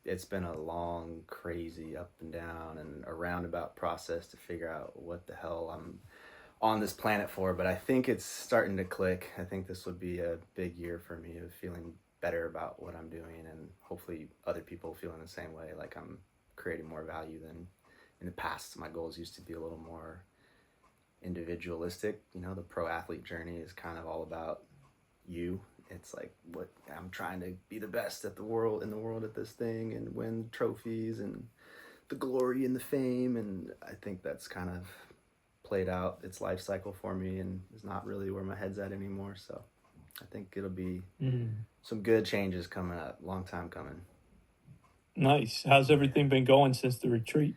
it's been a long, crazy up and down and a roundabout process to figure out what the hell I'm on this planet for. But I think it's starting to click. I think this would be a big year for me of feeling better about what I'm doing, and hopefully other people feeling the same way, like I'm creating more value than in the past. My goals used to be a little more individualistic. You know, the pro athlete journey is kind of all about you. It's like, what, I'm trying to be the best at the world, in the world at this thing, and win trophies and the glory and the fame. And I think that's kind of played out its life cycle for me and is not really where my head's at anymore. So I think it'll be Mm. some good changes coming up. Long time coming. Nice. How's everything been going since the retreat?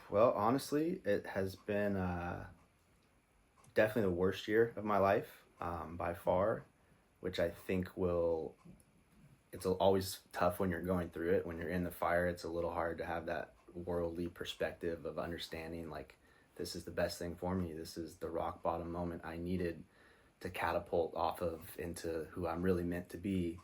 Well, honestly, it has been definitely the worst year of my life by far, which I think will. It's always tough when you're going through it. When you're in the fire, it's a little hard to have that worldly perspective of understanding, like, this is the best thing for me. This is the rock bottom moment I needed to catapult off of into who I'm really meant to be.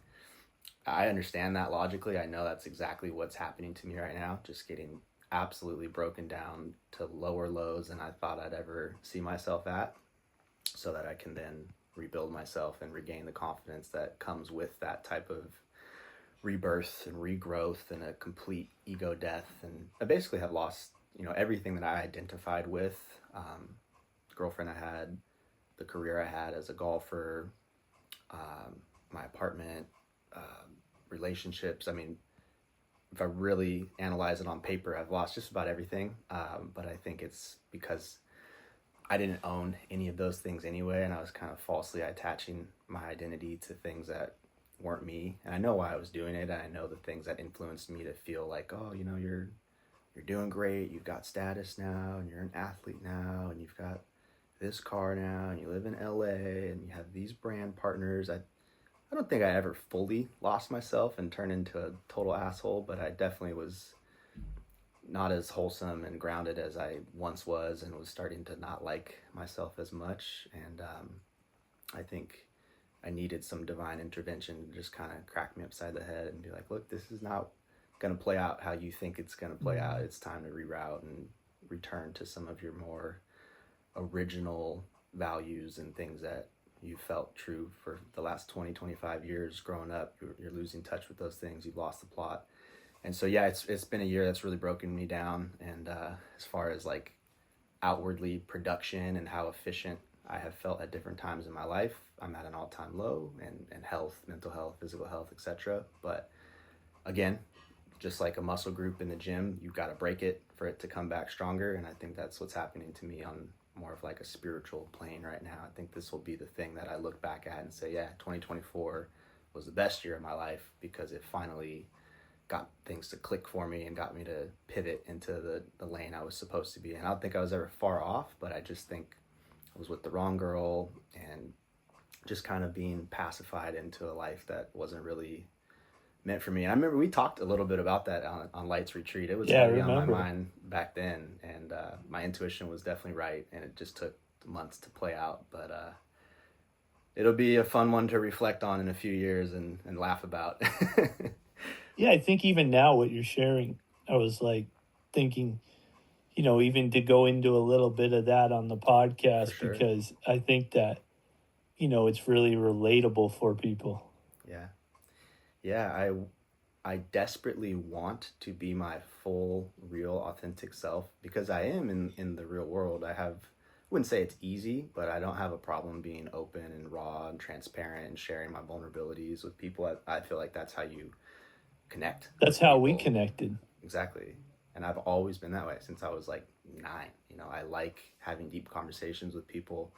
I understand that logically. I know that's exactly what's happening to me right now, just getting absolutely broken down to lower lows than I thought I'd ever see myself at, so that I can then rebuild myself and regain the confidence that comes with that type of rebirth and regrowth and a complete ego death. And I basically have lost, everything that I identified with, the girlfriend I had, the career I had as a golfer, my apartment, relationships. I mean, if I really analyze it on paper, I've lost just about everything. But I think it's because I didn't own any of those things anyway, and I was kind of falsely attaching my identity to things that weren't me. And I know why I was doing it, and I know the things that influenced me to feel like, oh, you're doing great. You've got status now, and you're an athlete now, and you've got this car now, and you live in LA, and you have these brand partners. I don't think I ever fully lost myself and turned into a total asshole, but I definitely was not as wholesome and grounded as I once was, and was starting to not like myself as much. And I think I needed some divine intervention to just kind of crack me upside the head and be like, look, this is not going to play out how you think it's going to play out. It's time to reroute and return to some of your more original values and things that you felt true for the last 20, 25 years growing up. You're losing touch with those things. You've lost the plot. And so, yeah, it's been a year that's really broken me down. And as far as like outwardly production and how efficient I have felt at different times in my life, I'm at an all-time low, and health, mental health, physical health, etc. But again, just like a muscle group in the gym, you've got to break it for it to come back stronger. And I think that's what's happening to me on more of like a spiritual plane right now. I think this will be the thing that I look back at and say, yeah, 2024 was the best year of my life, because it finally got things to click for me and got me to pivot into the lane I was supposed to be in. I don't think I was ever far off, but I just think I was with the wrong girl and just kind of being pacified into a life that wasn't really meant for me. And I remember we talked a little bit about that on Light's retreat. It was Yeah, I heavy on my remember. mind back then, and my intuition was definitely right, and it just took months to play out. But it'll be a fun one to reflect on in a few years and laugh about. Yeah, I think even now what you're sharing, I was like thinking, even to go into a little bit of that on the For podcast, sure. because I think that, it's really relatable for people. Yeah. Yeah, I desperately want to be my full, real, authentic self, because I am in the real world. Wouldn't say it's easy, but I don't have a problem being open and raw and transparent and sharing my vulnerabilities with people. I feel like that's how you connect That's with how we people. connected. Exactly. And I've always been that way since I was like 9. I like having deep conversations with people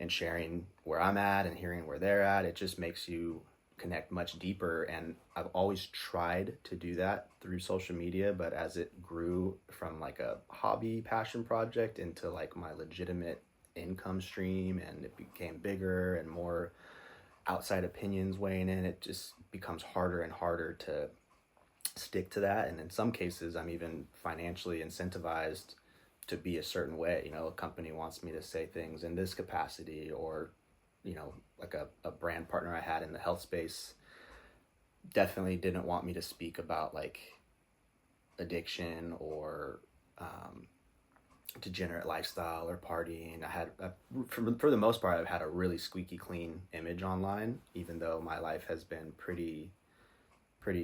and sharing where I'm at and hearing where they're at. It just makes you connect much deeper. And I've always tried to do that through social media, but as it grew from like a hobby passion project into like my legitimate income stream, and it became bigger and more outside opinions weighing in, it just becomes harder and harder to stick to that. And in some cases, I'm even financially incentivized to be a certain way. A company wants me to say things in this capacity, or like a brand partner I had in the health space definitely didn't want me to speak about like addiction or degenerate lifestyle or partying. For the most part, I've had a really squeaky clean image online, even though my life has been pretty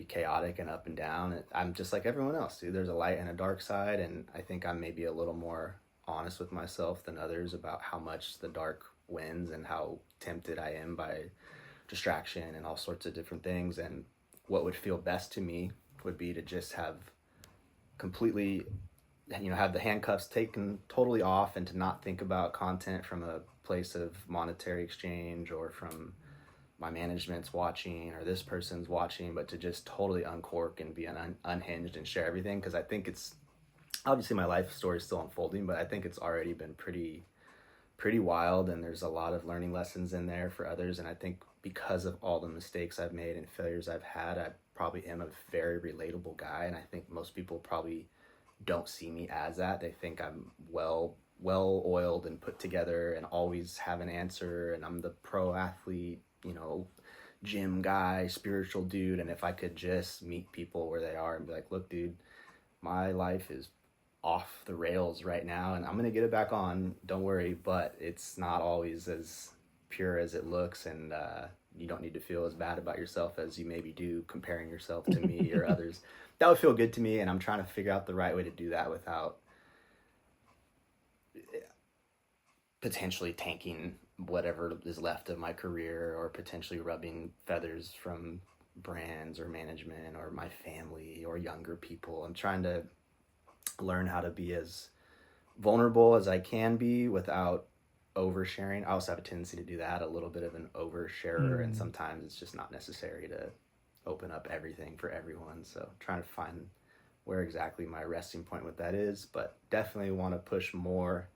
chaotic and up and down. I'm just like everyone else, dude. There's a light and a dark side, and I think I'm maybe a little more honest with myself than others about how much the dark wins and how tempted I am by distraction and all sorts of different things. And what would feel best to me would be to just have completely, have the handcuffs taken totally off and to not think about content from a place of monetary exchange or from my management's watching or this person's watching, but to just totally uncork and be unhinged and share everything. Because I think it's obviously my life story is still unfolding, but I think it's already been pretty wild, and there's a lot of learning lessons in there for others. And I think because of all the mistakes I've made and failures I've had, I probably am a very relatable guy, and I think most people probably don't see me as that. They think I'm well oiled and put together and always have an answer, and I'm the pro athlete, gym guy, spiritual dude. And if I could just meet people where they are and be like, look, dude, my life is off the rails right now and I'm going to get it back on. Don't worry, but it's not always as pure as it looks. And you don't need to feel as bad about yourself as you maybe do comparing yourself to me or others. That would feel good to me. And I'm trying to figure out the right way to do that without potentially tanking whatever is left of my career or potentially rubbing feathers from brands or management or my family or younger people. I'm trying to learn how to be as vulnerable as I can be without oversharing. I also have a tendency to do that, a little bit of an oversharer, and sometimes it's just not necessary to open up everything for everyone. So trying to find where exactly my resting point with that is, but definitely want to push more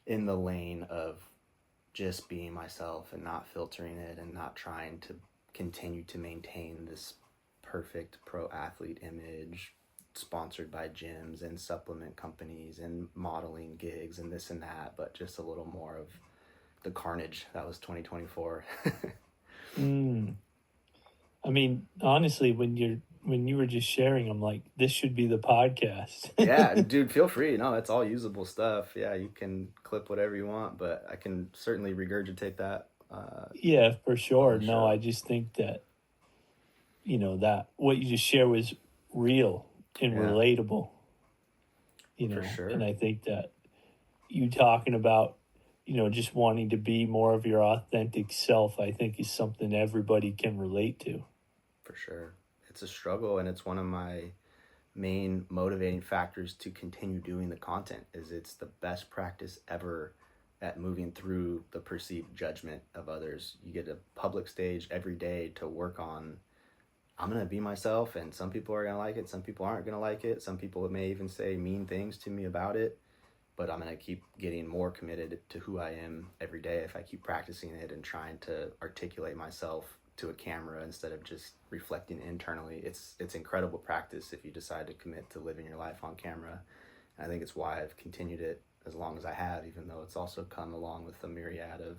in the lane of just being myself and not filtering it and not trying to continue to maintain this perfect pro athlete image sponsored by gyms and supplement companies and modeling gigs and this and that, but just a little more of the carnage that was 2024. I mean, honestly, when you were just sharing, I'm like, this should be the podcast. Yeah, dude, feel free. No, it's all usable stuff. Yeah, you can clip whatever you want, but I can certainly regurgitate that. Yeah, for sure. On the No, show. I just think that, that what you just shared was real and Yeah, relatable, for and sure. I think that you talking about, just wanting to be more of your authentic self, I think is something everybody can relate to. For sure. It's a struggle, and it's one of my main motivating factors to continue doing the content. Is it's the best practice ever at moving through the perceived judgment of others. You get a public stage every day to work on. I'm going to be myself, and some people are going to like it, some people aren't going to like it, some people may even say mean things to me about it, but I'm going to keep getting more committed to who I am every day if I keep practicing it and trying to articulate myself to a camera instead of just reflecting internally. It's incredible practice if you decide to commit to living your life on camera. And I think it's why I've continued it as long as I have, even though it's also come along with a myriad of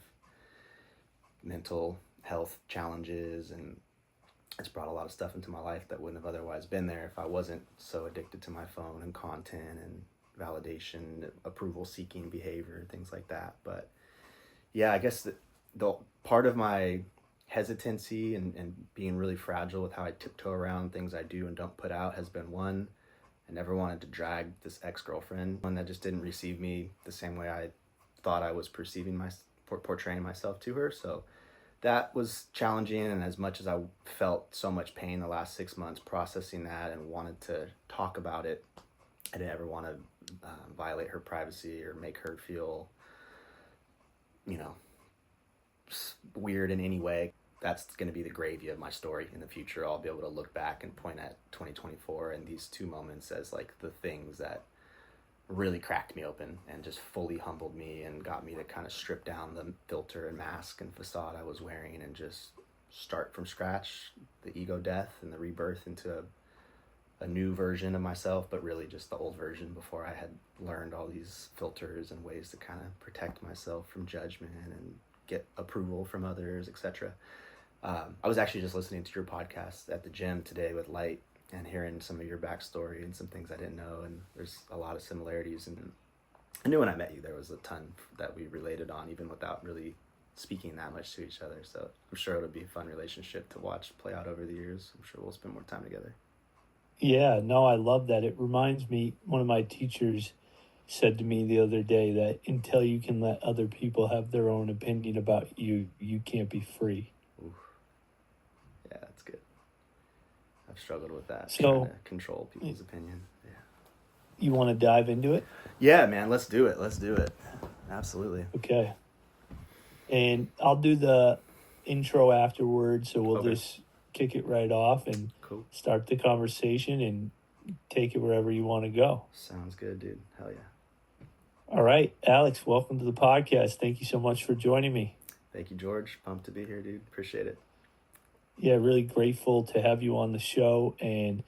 mental health challenges, and it's brought a lot of stuff into my life that wouldn't have otherwise been there if I wasn't so addicted to my phone and content and validation, approval seeking behavior and things like that. But yeah, I guess the part of my hesitancy and being really fragile with how I tiptoe around things I do and don't put out has been, one, I never wanted to drag this ex-girlfriend, one that just didn't receive me the same way I thought I was portraying myself to her. So that was challenging, and as much as I felt so much pain the last 6 months processing that and wanted to talk about it, I didn't ever want to violate her privacy or make her feel, weird in any way. That's going to be the gravy of my story in the future. I'll be able to look back and point at 2024 and these two moments as like the things that really cracked me open and just fully humbled me and got me to kind of strip down the filter and mask and facade I was wearing and just start from scratch, the ego death and the rebirth into a new version of myself, but really just the old version before I had learned all these filters and ways to kind of protect myself from judgment and get approval from others, etc. I was actually just listening to your podcast at the gym today with Light and hearing some of your backstory and some things I didn't know. And there's a lot of similarities. And I knew when I met you, there was a ton that we related on, even without really speaking that much to each other. So I'm sure it'll be a fun relationship to watch play out over the years. I'm sure we'll spend more time together. Yeah, no, I love that. It reminds me, one of my teachers said to me the other day that until you can let other people have their own opinion about you, you can't be free. Oof. Yeah, that's good. I've struggled with that, trying So, to control people's opinion. Yeah. you want to dive into it? Yeah, man, let's do it. Let's do it. Absolutely. Okay. And I'll do the intro afterwards, so we'll Okay. just kick it right off and Cool. start the conversation and take it wherever you want to go. Sounds good, dude. Hell yeah. All right, Alex, welcome to the podcast. Thank you so much for joining me. Thank you, George. Pumped to be here, dude. Appreciate it. Yeah, really grateful to have you on the show. And,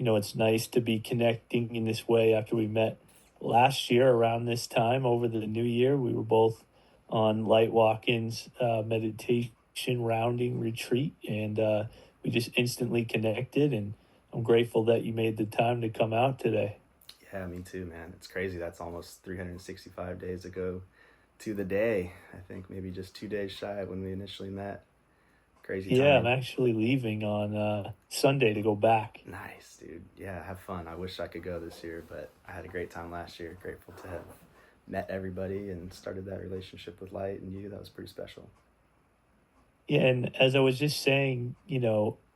it's nice to be connecting in this way after we met last year around this time over the new year. We were both on Light Watkins meditation rounding retreat, and we just instantly connected. And I'm grateful that you made the time to come out today. Yeah, me too, man. It's crazy. That's almost 365 days ago to the day. I think maybe just 2 days shy when we initially met. Crazy Yeah, time. I'm actually leaving on Sunday to go back. Nice, dude. Yeah, have fun. I wish I could go this year, but I had a great time last year. Grateful to have met everybody and started that relationship with Light and you. That was pretty special. Yeah, and as I was just saying,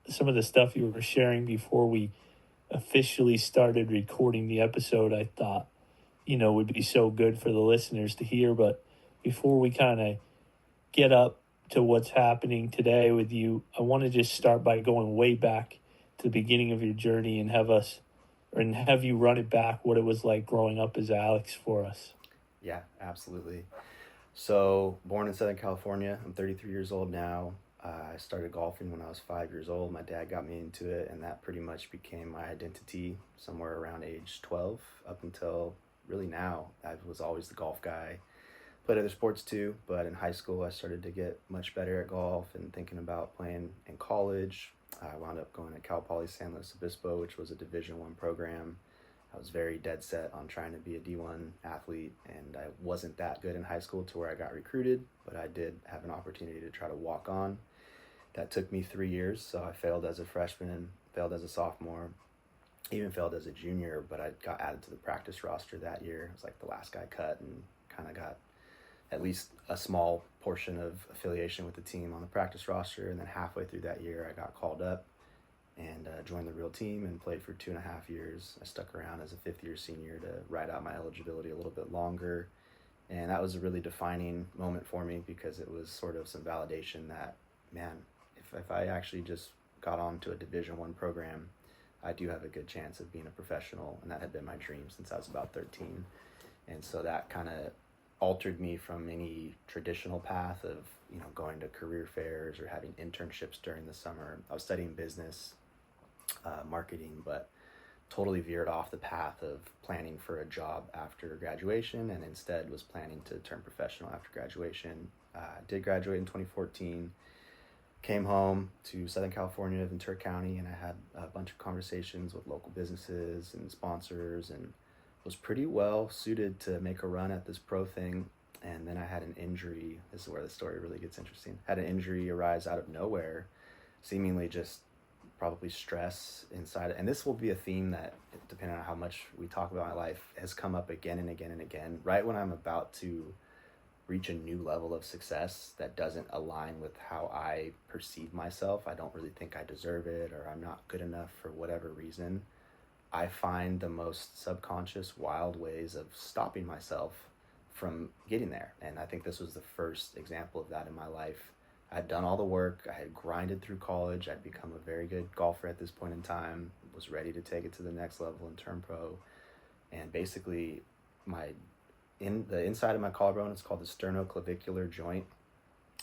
some of the stuff you were sharing before we officially started recording the episode, I thought, would be so good for the listeners to hear. But before we kind of get up to what's happening today with you, I want to just start by going way back to the beginning of your journey and have you run it back, what it was like growing up as Alex for us. Yeah, absolutely. So, born in Southern California, I'm 33 years old now. I started golfing when I was 5 years old. My dad got me into it, and that pretty much became my identity somewhere around age 12 up until really now. I was always the golf guy. Played other sports too, but in high school I started to get much better at golf and thinking about playing in college. I wound up going to Cal Poly San Luis Obispo, which was a Division I program. I was very dead set on trying to be a D1 athlete, and I wasn't that good in high school to where I got recruited, but I did have an opportunity to try to walk on. That took me 3 years, so I failed as a freshman, failed as a sophomore, even failed as a junior, but I got added to the practice roster that year. I was like the last guy cut and kind of got at least a small portion of affiliation with the team on the practice roster. And then halfway through that year, I got called up and joined the real team and played for 2.5 years. I stuck around as a fifth-year senior to ride out my eligibility a little bit longer. And that was a really defining moment for me because it was sort of some validation that, man, if I actually just got on to a Division I program, I do have a good chance of being a professional. And that had been my dream since I was about 13. And so that kind of altered me from any traditional path of going to career fairs or having internships during the summer. I was studying business, marketing, but totally veered off the path of planning for a job after graduation and instead was planning to turn professional after graduation. Did graduate in 2014, came home to Southern California, Ventura County, and I had a bunch of conversations with local businesses and sponsors and was pretty well suited to make a run at this pro thing. And then I had an injury. This is where the story really gets interesting. Had an injury arise out of nowhere, seemingly just probably stress inside. And this will be a theme that, depending on how much we talk about my life, has come up again and again and again. Right when I'm about to reach a new level of success that doesn't align with how I perceive myself, I don't really think I deserve it, or I'm not good enough for whatever reason, I find the most subconscious, wild ways of stopping myself from getting there. And I think this was the first example of that in my life. I had done all the work. I had grinded through college. I'd become a very good golfer at this point in time, was ready to take it to the next level and turn pro. And basically, the inside of my collarbone, it's called the sternoclavicular joint,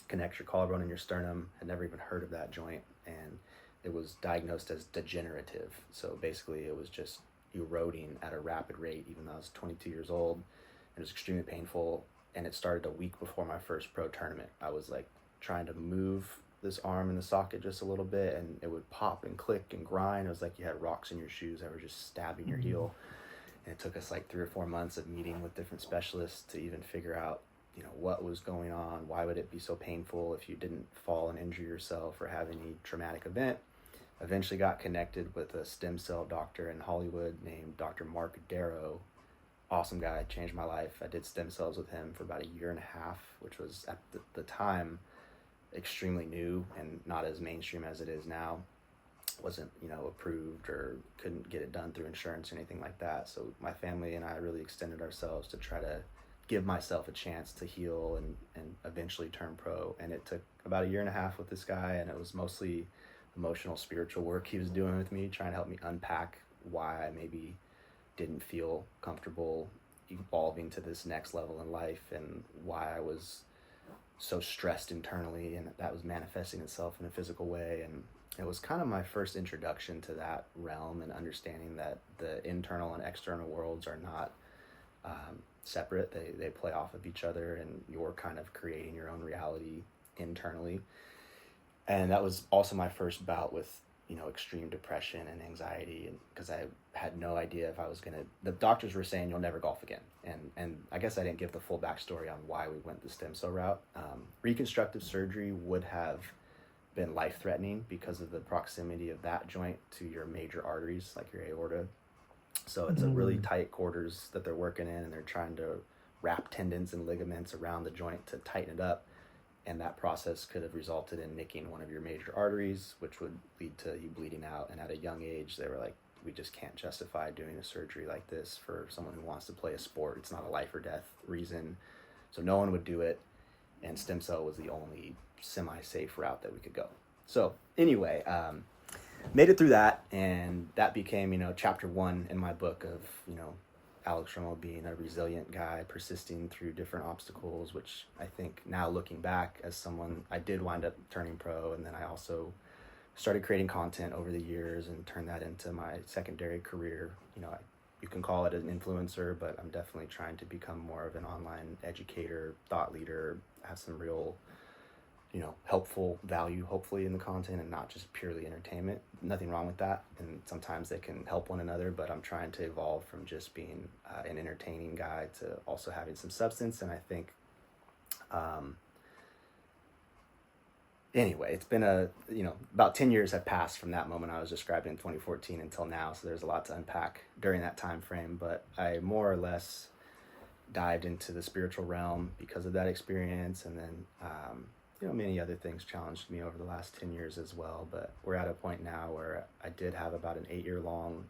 connects your collarbone and your sternum. I'd never even heard of that joint. And it was diagnosed as degenerative. So basically it was just eroding at a rapid rate, even though I was 22 years old. It was extremely painful, and it started a week before my first pro tournament. I was like trying to move this arm in the socket just a little bit, and it would pop and click and grind. It was like you had rocks in your shoes that were just stabbing your heel. And it took us like 3 or 4 months of meeting with different specialists to even figure out, what was going on. Why would it be so painful if you didn't fall and injure yourself or have any traumatic event? Eventually got connected with a stem cell doctor in Hollywood named Dr. Mark Darrow. Awesome guy, changed my life. I did stem cells with him for about 1.5 years, which was at the time extremely new and not as mainstream as it is now. Wasn't approved, or couldn't get it done through insurance or anything like that. So my family and I really extended ourselves to try to give myself a chance to heal and eventually turn pro. And it took about 1.5 years with this guy, and it was mostly emotional, spiritual work he was doing with me, trying to help me unpack why I maybe didn't feel comfortable evolving to this next level in life, and why I was so stressed internally, and that was manifesting itself in a physical way. And it was kind of my first introduction to that realm, and understanding that the internal and external worlds are not separate. They play off of each other, and you're kind of creating your own reality internally. And that was also my first bout with extreme depression and anxiety, and because I had no idea if I was gonna. The doctors were saying you'll never golf again, and I guess I didn't give the full backstory on why we went the stem cell route. Reconstructive surgery would have been life-threatening because of the proximity of that joint to your major arteries, like your aorta. So it's a really tight quarters that they're working in, and they're trying to wrap tendons and ligaments around the joint to tighten it up. And that process could have resulted in nicking one of your major arteries, which would lead to you bleeding out. And at a young age, they were like, we just can't justify doing a surgery like this for someone who wants to play a sport. It's not a life or death reason. So no one would do it. And stem cell was the only semi-safe route that we could go. So anyway, made it through that, and that became, chapter 1 in my book of, Alex Romo being a resilient guy, persisting through different obstacles, which I think now looking back as someone, I did wind up turning pro, and then I also started creating content over the years and turned that into my secondary career. You can call it an influencer, but I'm definitely trying to become more of an online educator, thought leader, have some real helpful value, hopefully, in the content, and not just purely entertainment. Nothing wrong with that, and sometimes they can help one another, but I'm trying to evolve from just being an entertaining guy to also having some substance. And I think anyway, it's been about 10 years have passed from that moment I was describing in 2014 until now, so there's a lot to unpack during that time frame. But I more or less dived into the spiritual realm because of that experience, and then many other things challenged me over the last 10 years as well. But we're at a point now where I did have about an 8-year-long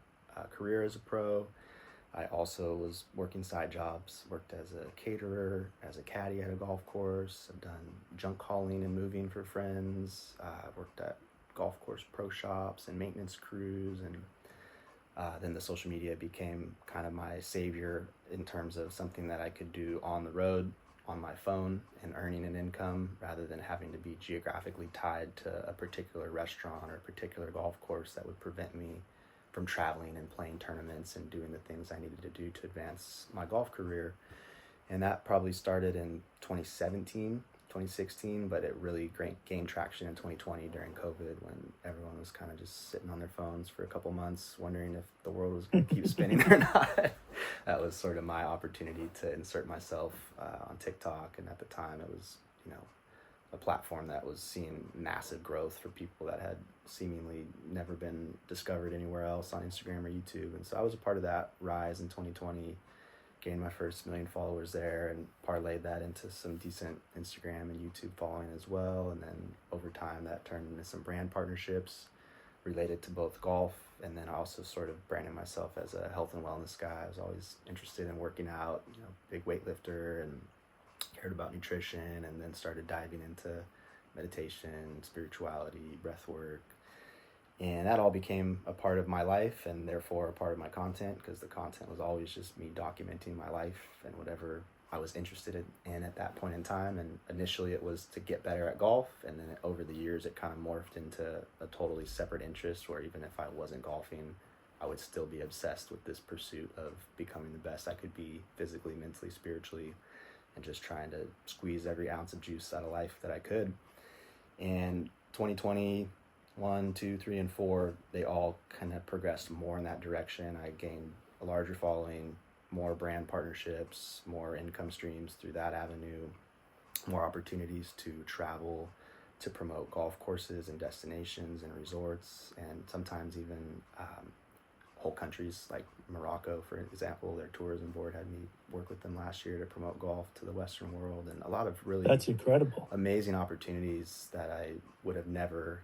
career as a pro. I also was working side jobs, worked as a caterer, as a caddy at a golf course. I've done junk hauling and moving for friends. Worked at golf course pro shops and maintenance crews. And then the social media became kind of my savior in terms of something that I could do on the road, on my phone, and earning an income rather than having to be geographically tied to a particular restaurant or a particular golf course that would prevent me from traveling and playing tournaments and doing the things I needed to do to advance my golf career. And that probably started in 2016, but it really gained traction in 2020 during COVID, when everyone was kind of just sitting on their phones for a couple months wondering if the world was going to keep spinning or not. That was sort of my opportunity to insert myself on TikTok, and at the time it was a platform that was seeing massive growth for people that had seemingly never been discovered anywhere else on Instagram or YouTube. And so I was a part of that rise in 2020, gained my first 1 million followers there, and parlayed that into some decent Instagram and YouTube following as well. And then over time that turned into some brand partnerships related to both golf, and then also sort of branding myself as a health and wellness guy. I was always interested in working out, big weightlifter, and cared about nutrition, and then started diving into meditation, spirituality, breath work. And that all became a part of my life, and therefore a part of my content, because the content was always just me documenting my life and whatever I was interested in at that point in time. And initially it was to get better at golf, and then over the years it kind of morphed into a totally separate interest, where even if I wasn't golfing, I would still be obsessed with this pursuit of becoming the best I could be, physically, mentally, spiritually, and just trying to squeeze every ounce of juice out of life that I could. And 2021, 2, 3, and 4, they all kind of progressed more in that direction. I gained a larger following, more brand partnerships, more income streams through that avenue, more opportunities to travel, to promote golf courses and destinations and resorts, and sometimes even whole countries like Morocco, for example. Their tourism board had me work with them last year to promote golf to the Western world, and a lot of really That's incredible. amazing opportunities that I would have never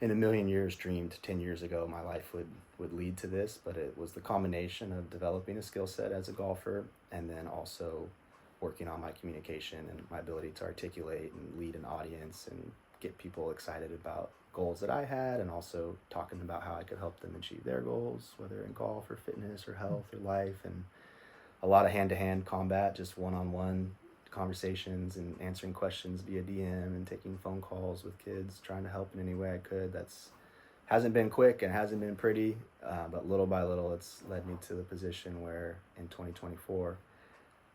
in a million years dreamed 10 years ago my life would lead to this. But it was the combination of developing a skill set as a golfer and then also working on my communication and my ability to articulate and lead an audience and get people excited about goals that I had, and also talking about how I could help them achieve their goals, whether in golf or fitness or health or life. And a lot of hand-to-hand combat, just one-on-one conversations and answering questions via DM and taking phone calls with kids, trying to help in any way I could. That's hasn't been quick and hasn't been pretty, but little by little it's led me to the position where in 2024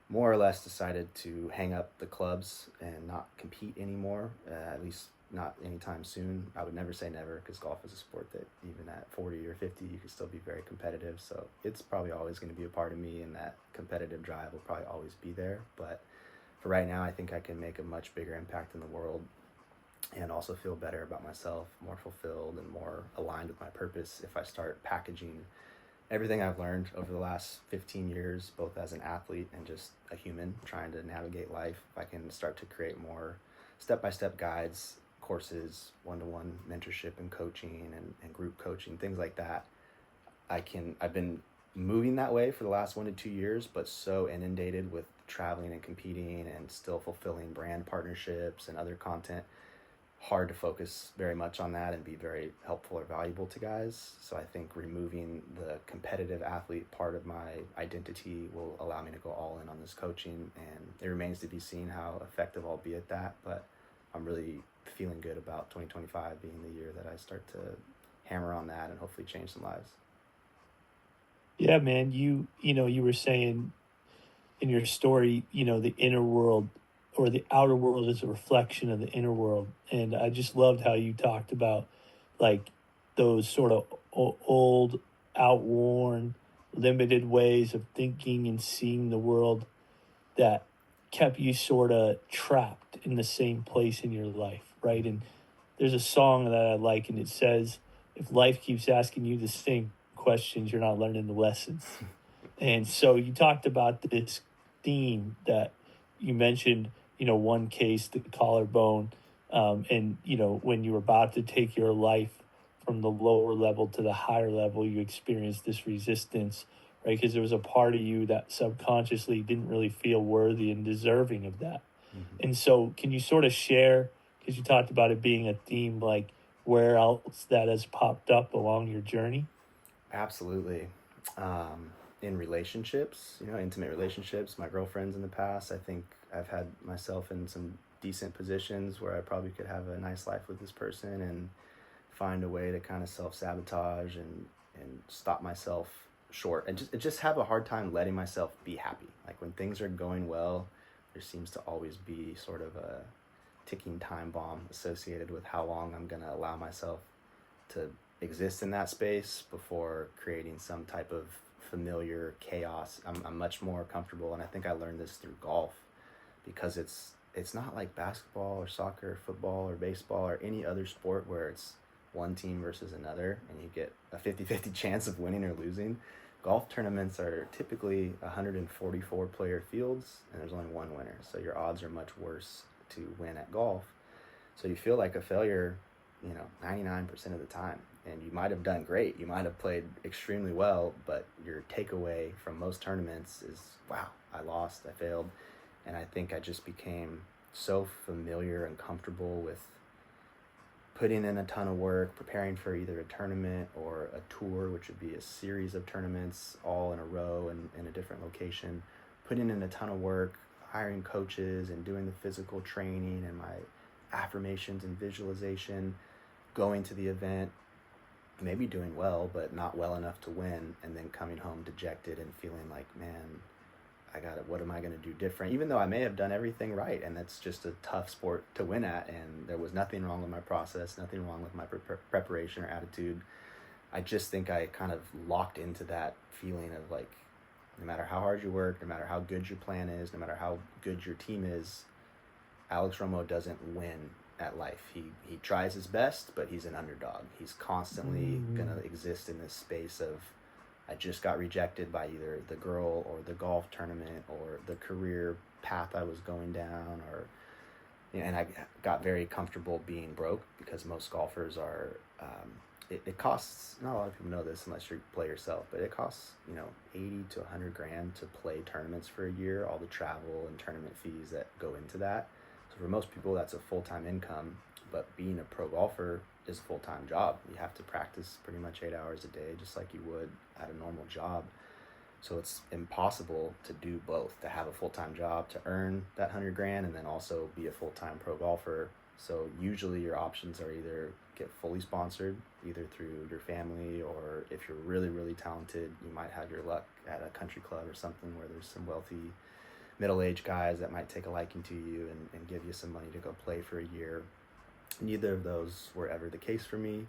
more or less decided to hang up the clubs and not compete anymore, at least not anytime soon. I would never say never, because golf is a sport that even at 40 or 50 you can still be very competitive, so it's probably always going to be a part of me, and that competitive drive will probably always be there. But for right now, I think I can make a much bigger impact in the world and also feel better about myself, more fulfilled and more aligned with my purpose if I start packaging everything I've learned over the last 15 years, both as an athlete and just a human trying to navigate life. If I can start to create more step-by-step guides, courses, one-to-one mentorship and coaching and group coaching, things like that, I've been moving that way for the last 1 to 2 years, but so inundated with traveling and competing and still fulfilling brand partnerships and other content, hard to focus very much on that and be very helpful or valuable to guys. So I think removing the competitive athlete part of my identity will allow me to go all in on this coaching, and it remains to be seen how effective I'll be at that. But I'm really feeling good about 2025 being the year that I start to hammer on that and hopefully change some lives. Yeah, man, you were saying in your story, the inner world or the outer world is a reflection of the inner world. And I just loved how you talked about like those sort of old, outworn, limited ways of thinking and seeing the world that kept you sort of trapped in the same place in your life, right? And there's a song that I like, and it says, if life keeps asking you the same questions, you're not learning the lessons. And so you talked about this theme that you mentioned, one case, the collarbone, and, when you were about to take your life from the lower level to the higher level, you experienced this resistance, right? Because there was a part of you that subconsciously didn't really feel worthy and deserving of that. Mm-hmm. And so can you sort of share, because you talked about it being a theme, like where else that has popped up along your journey? Absolutely. In relationships, intimate relationships, my girlfriends in the past, I think I've had myself in some decent positions where I probably could have a nice life with this person and find a way to kind of self-sabotage and stop myself short and just have a hard time letting myself be happy. Like when things are going well, there seems to always be sort of a ticking time bomb associated with how long I'm going to allow myself to exist in that space before creating some type of familiar chaos. I'm much more comfortable, and I think I learned this through golf, because it's not like basketball or soccer or football or baseball or any other sport where it's one team versus another and you get a 50-50 chance of winning or losing. Golf tournaments are typically 144 player fields and there's only one winner, so your odds are much worse to win at golf. So you feel like a failure 99% of the time, and you might have done great, you might have played extremely well, but your takeaway from most tournaments is, wow, I lost, I failed. And I think I just became so familiar and comfortable with putting in a ton of work, preparing for either a tournament or a tour, which would be a series of tournaments all in a row and in a different location, putting in a ton of work, hiring coaches and doing the physical training and my affirmations and visualization, going to the event, maybe doing well, but not well enough to win, and then coming home dejected and feeling like, man, what am I going to do different? Even though I may have done everything right, and that's just a tough sport to win at, and there was nothing wrong with my process, nothing wrong with my preparation or attitude. I just think I kind of locked into that feeling of like, no matter how hard you work, no matter how good your plan is, no matter how good your team is, Alex Romo doesn't win at life. He tries his best, but he's an underdog. He's constantly going to exist in this space of, I just got rejected by either the girl or the golf tournament or the career path I was going down, or, and I got very comfortable being broke, because most golfers are, it costs, not a lot of people know this unless you play yourself, but it costs, 80 to 100 grand to play tournaments for a year, all the travel and tournament fees that go into that. So for most people, that's a full-time income, but being a pro golfer is a full-time job. You have to practice pretty much 8 hours a day, just like you would at a normal job. So it's impossible to do both, to have a full-time job, to earn that 100 grand, and then also be a full-time pro golfer. So usually your options are either get fully sponsored, either through your family, or if you're really, really talented, you might have your luck at a country club or something where there's some wealthy middle-aged guys that might take a liking to you and give you some money to go play for a year. Neither of those were ever the case for me,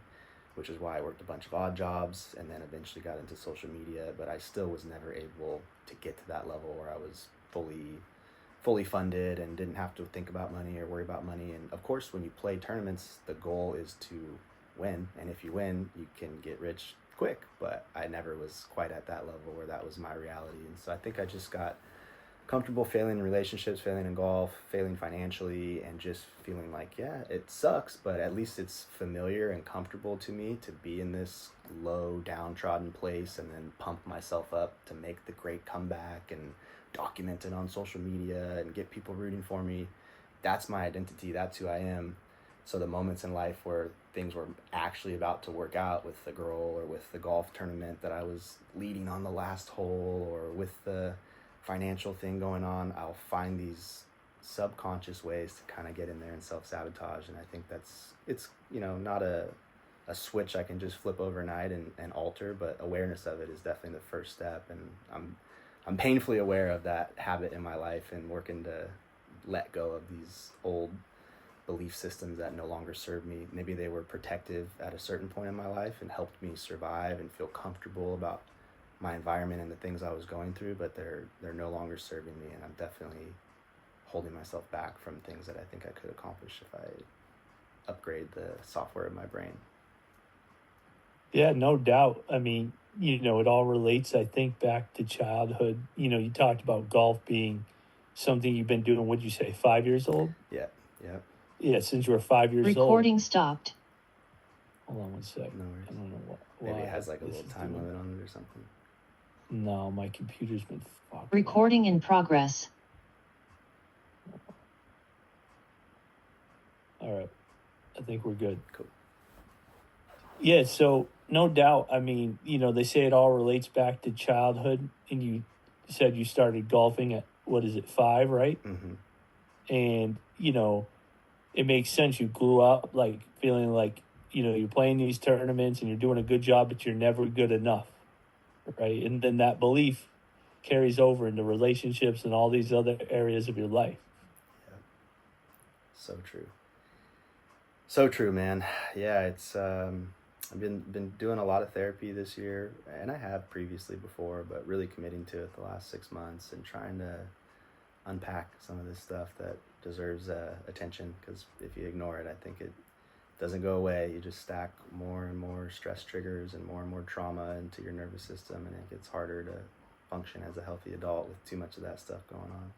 which is why I worked a bunch of odd jobs and then eventually got into social media, but I still was never able to get to that level where I was fully funded and didn't have to think about money or worry about money. And of course, when you play tournaments, the goal is to win, and if you win, you can get rich quick, but I never was quite at that level where that was my reality. And so I think I just got comfortable failing in relationships, failing in golf, failing financially, and just feeling like, yeah, it sucks, but at least it's familiar and comfortable to me to be in this low, downtrodden place and then pump myself up to make the great comeback and document it on social media and get people rooting for me. That's my identity. That's who I am. So the moments in life where things were actually about to work out, with the girl or with the golf tournament that I was leading on the last hole, or with the financial thing going on, I'll find these subconscious ways to kind of get in there and self-sabotage. And I think it's not a switch I can just flip overnight and alter, but awareness of it is definitely the first step. And I'm painfully aware of that habit in my life and working to let go of these old belief systems that no longer serve me. Maybe they were protective at a certain point in my life and helped me survive and feel comfortable about my environment and the things I was going through, but they're no longer serving me, and I'm definitely holding myself back from things that I think I could accomplish if I upgrade the software of my brain. Yeah, no doubt. I mean, it all relates, I think, back to childhood. You talked about golf being something you've been doing, what'd you say, 5 years old? Yeah. Yeah, since you were 5 years old. Recording stopped. Hold on one sec. No worries. I don't know Maybe why it has like a this little is time doing- limit on it or something. No, my computer's been fucking. Recording in progress. All right. I think we're good. Cool. Yeah, so no doubt. I mean, they say it all relates back to childhood, and you said you started golfing at, 5, right? Mm-hmm. And, it makes sense. You grew up like feeling like, you're playing these tournaments and you're doing a good job, but you're never good enough, right? And then that belief carries over into relationships and all these other areas of your life. Yeah. So true, man. Yeah, it's I've been doing a lot of therapy this year, and I have previously before, but really committing to it the last 6 months and trying to unpack some of this stuff that deserves attention, because if you ignore it, I think it doesn't go away. You just stack more and more stress triggers and more trauma into your nervous system, and it gets harder to function as a healthy adult with too much of that stuff going on.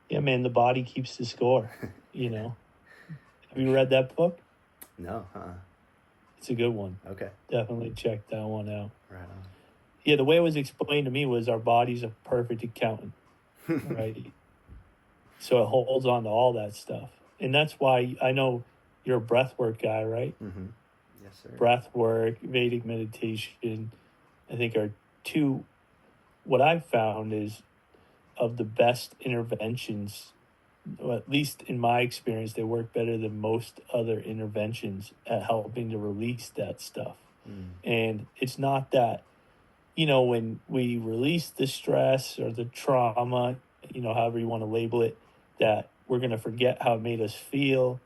Yeah, man, the body keeps the score, Have you read that book? No, It's a good one. Okay. Definitely check that one out. Right on. Yeah, the way it was explained to me was our body's a perfect accountant, right? So it holds on to all that stuff. And that's why I know you're a breathwork guy, right? Mm-hmm. Yes, sir. Breathwork, Vedic meditation, I think are two, what I've found is of the best interventions, or at least in my experience, they work better than most other interventions at helping to release that stuff. And it's not that when we release the stress or the trauma, however you want to label it, that we're going to forget how it made us feel,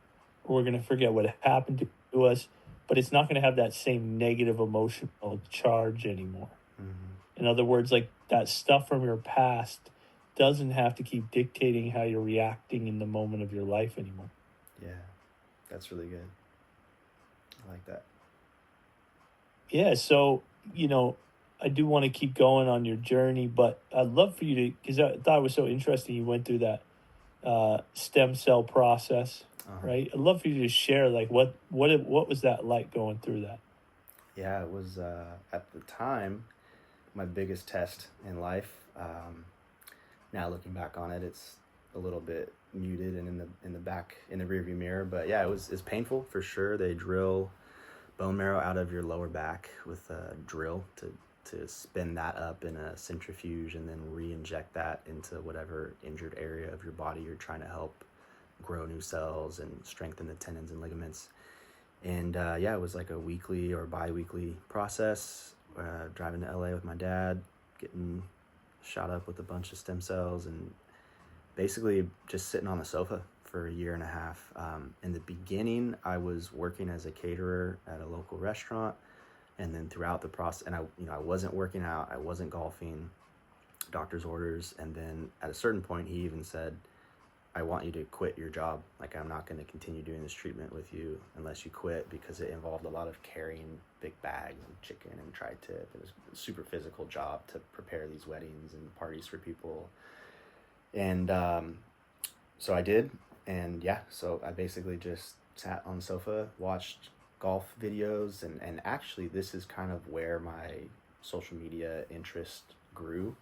or we're going to forget what happened to us, but it's not going to have that same negative emotional charge anymore. Mm-hmm. In other words, like that stuff from your past doesn't have to keep dictating how you're reacting in the moment of your life anymore. Yeah, that's really good. I like that. Yeah, so, I do want to keep going on your journey, but I'd love for you to, because I thought it was so interesting you went through that stem cell process, Uh-huh. right? I'd love for you to share, like, what was that like going through that? Yeah, it was at the time my biggest test in life. Now looking back on it, it's a little bit muted and in the back in the rearview mirror. But yeah, it's painful for sure. They drill bone marrow out of your lower back with a drill to spin that up in a centrifuge and then re-inject that into whatever injured area of your body you're trying to help grow new cells and strengthen the tendons and ligaments. And yeah, it was like a weekly or bi-weekly process. Driving to LA with my dad, getting shot up with a bunch of stem cells, and basically just sitting on the sofa for a year and a half. In the beginning, I was working as a caterer at a local restaurant, and then throughout the process, and I wasn't working out, I wasn't golfing, doctor's orders, and then at a certain point, he even said, I want you to quit your job. Like, I'm not going to continue doing this treatment with you unless you quit, because it involved a lot of carrying big bags of chicken and tri-tip. It was a super physical job to prepare these weddings and parties for people. And so I did. And yeah, so I basically just sat on the sofa, watched golf videos. And actually, this is kind of where my social media interest grew,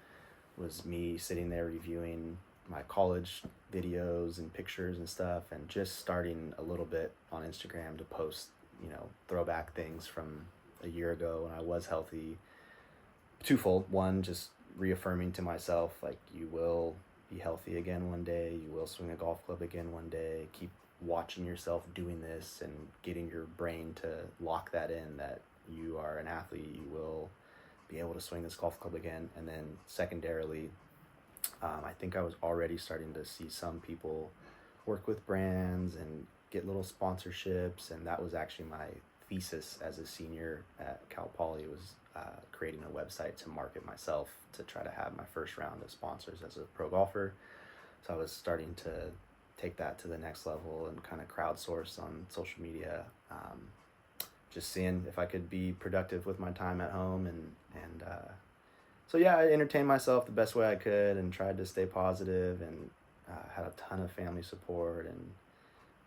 was me sitting there reviewing my college videos and pictures and stuff, and just starting a little bit on Instagram to post, throwback things from a year ago when I was healthy. Twofold. One, just reaffirming to myself, like, you will be healthy again one day. You will swing a golf club again one day. Keep watching yourself doing this and getting your brain to lock that in, that you are an athlete. You will be able to swing this golf club again. And then secondarily, I think I was already starting to see some people work with brands and get little sponsorships, and that was actually my thesis as a senior at Cal Poly, was creating a website to market myself, to try to have my first round of sponsors as a pro golfer. So I was starting to take that to the next level and kind of crowdsource on social media, just seeing if I could be productive with my time at home, and so yeah, I entertained myself the best way I could and tried to stay positive, and had a ton of family support. And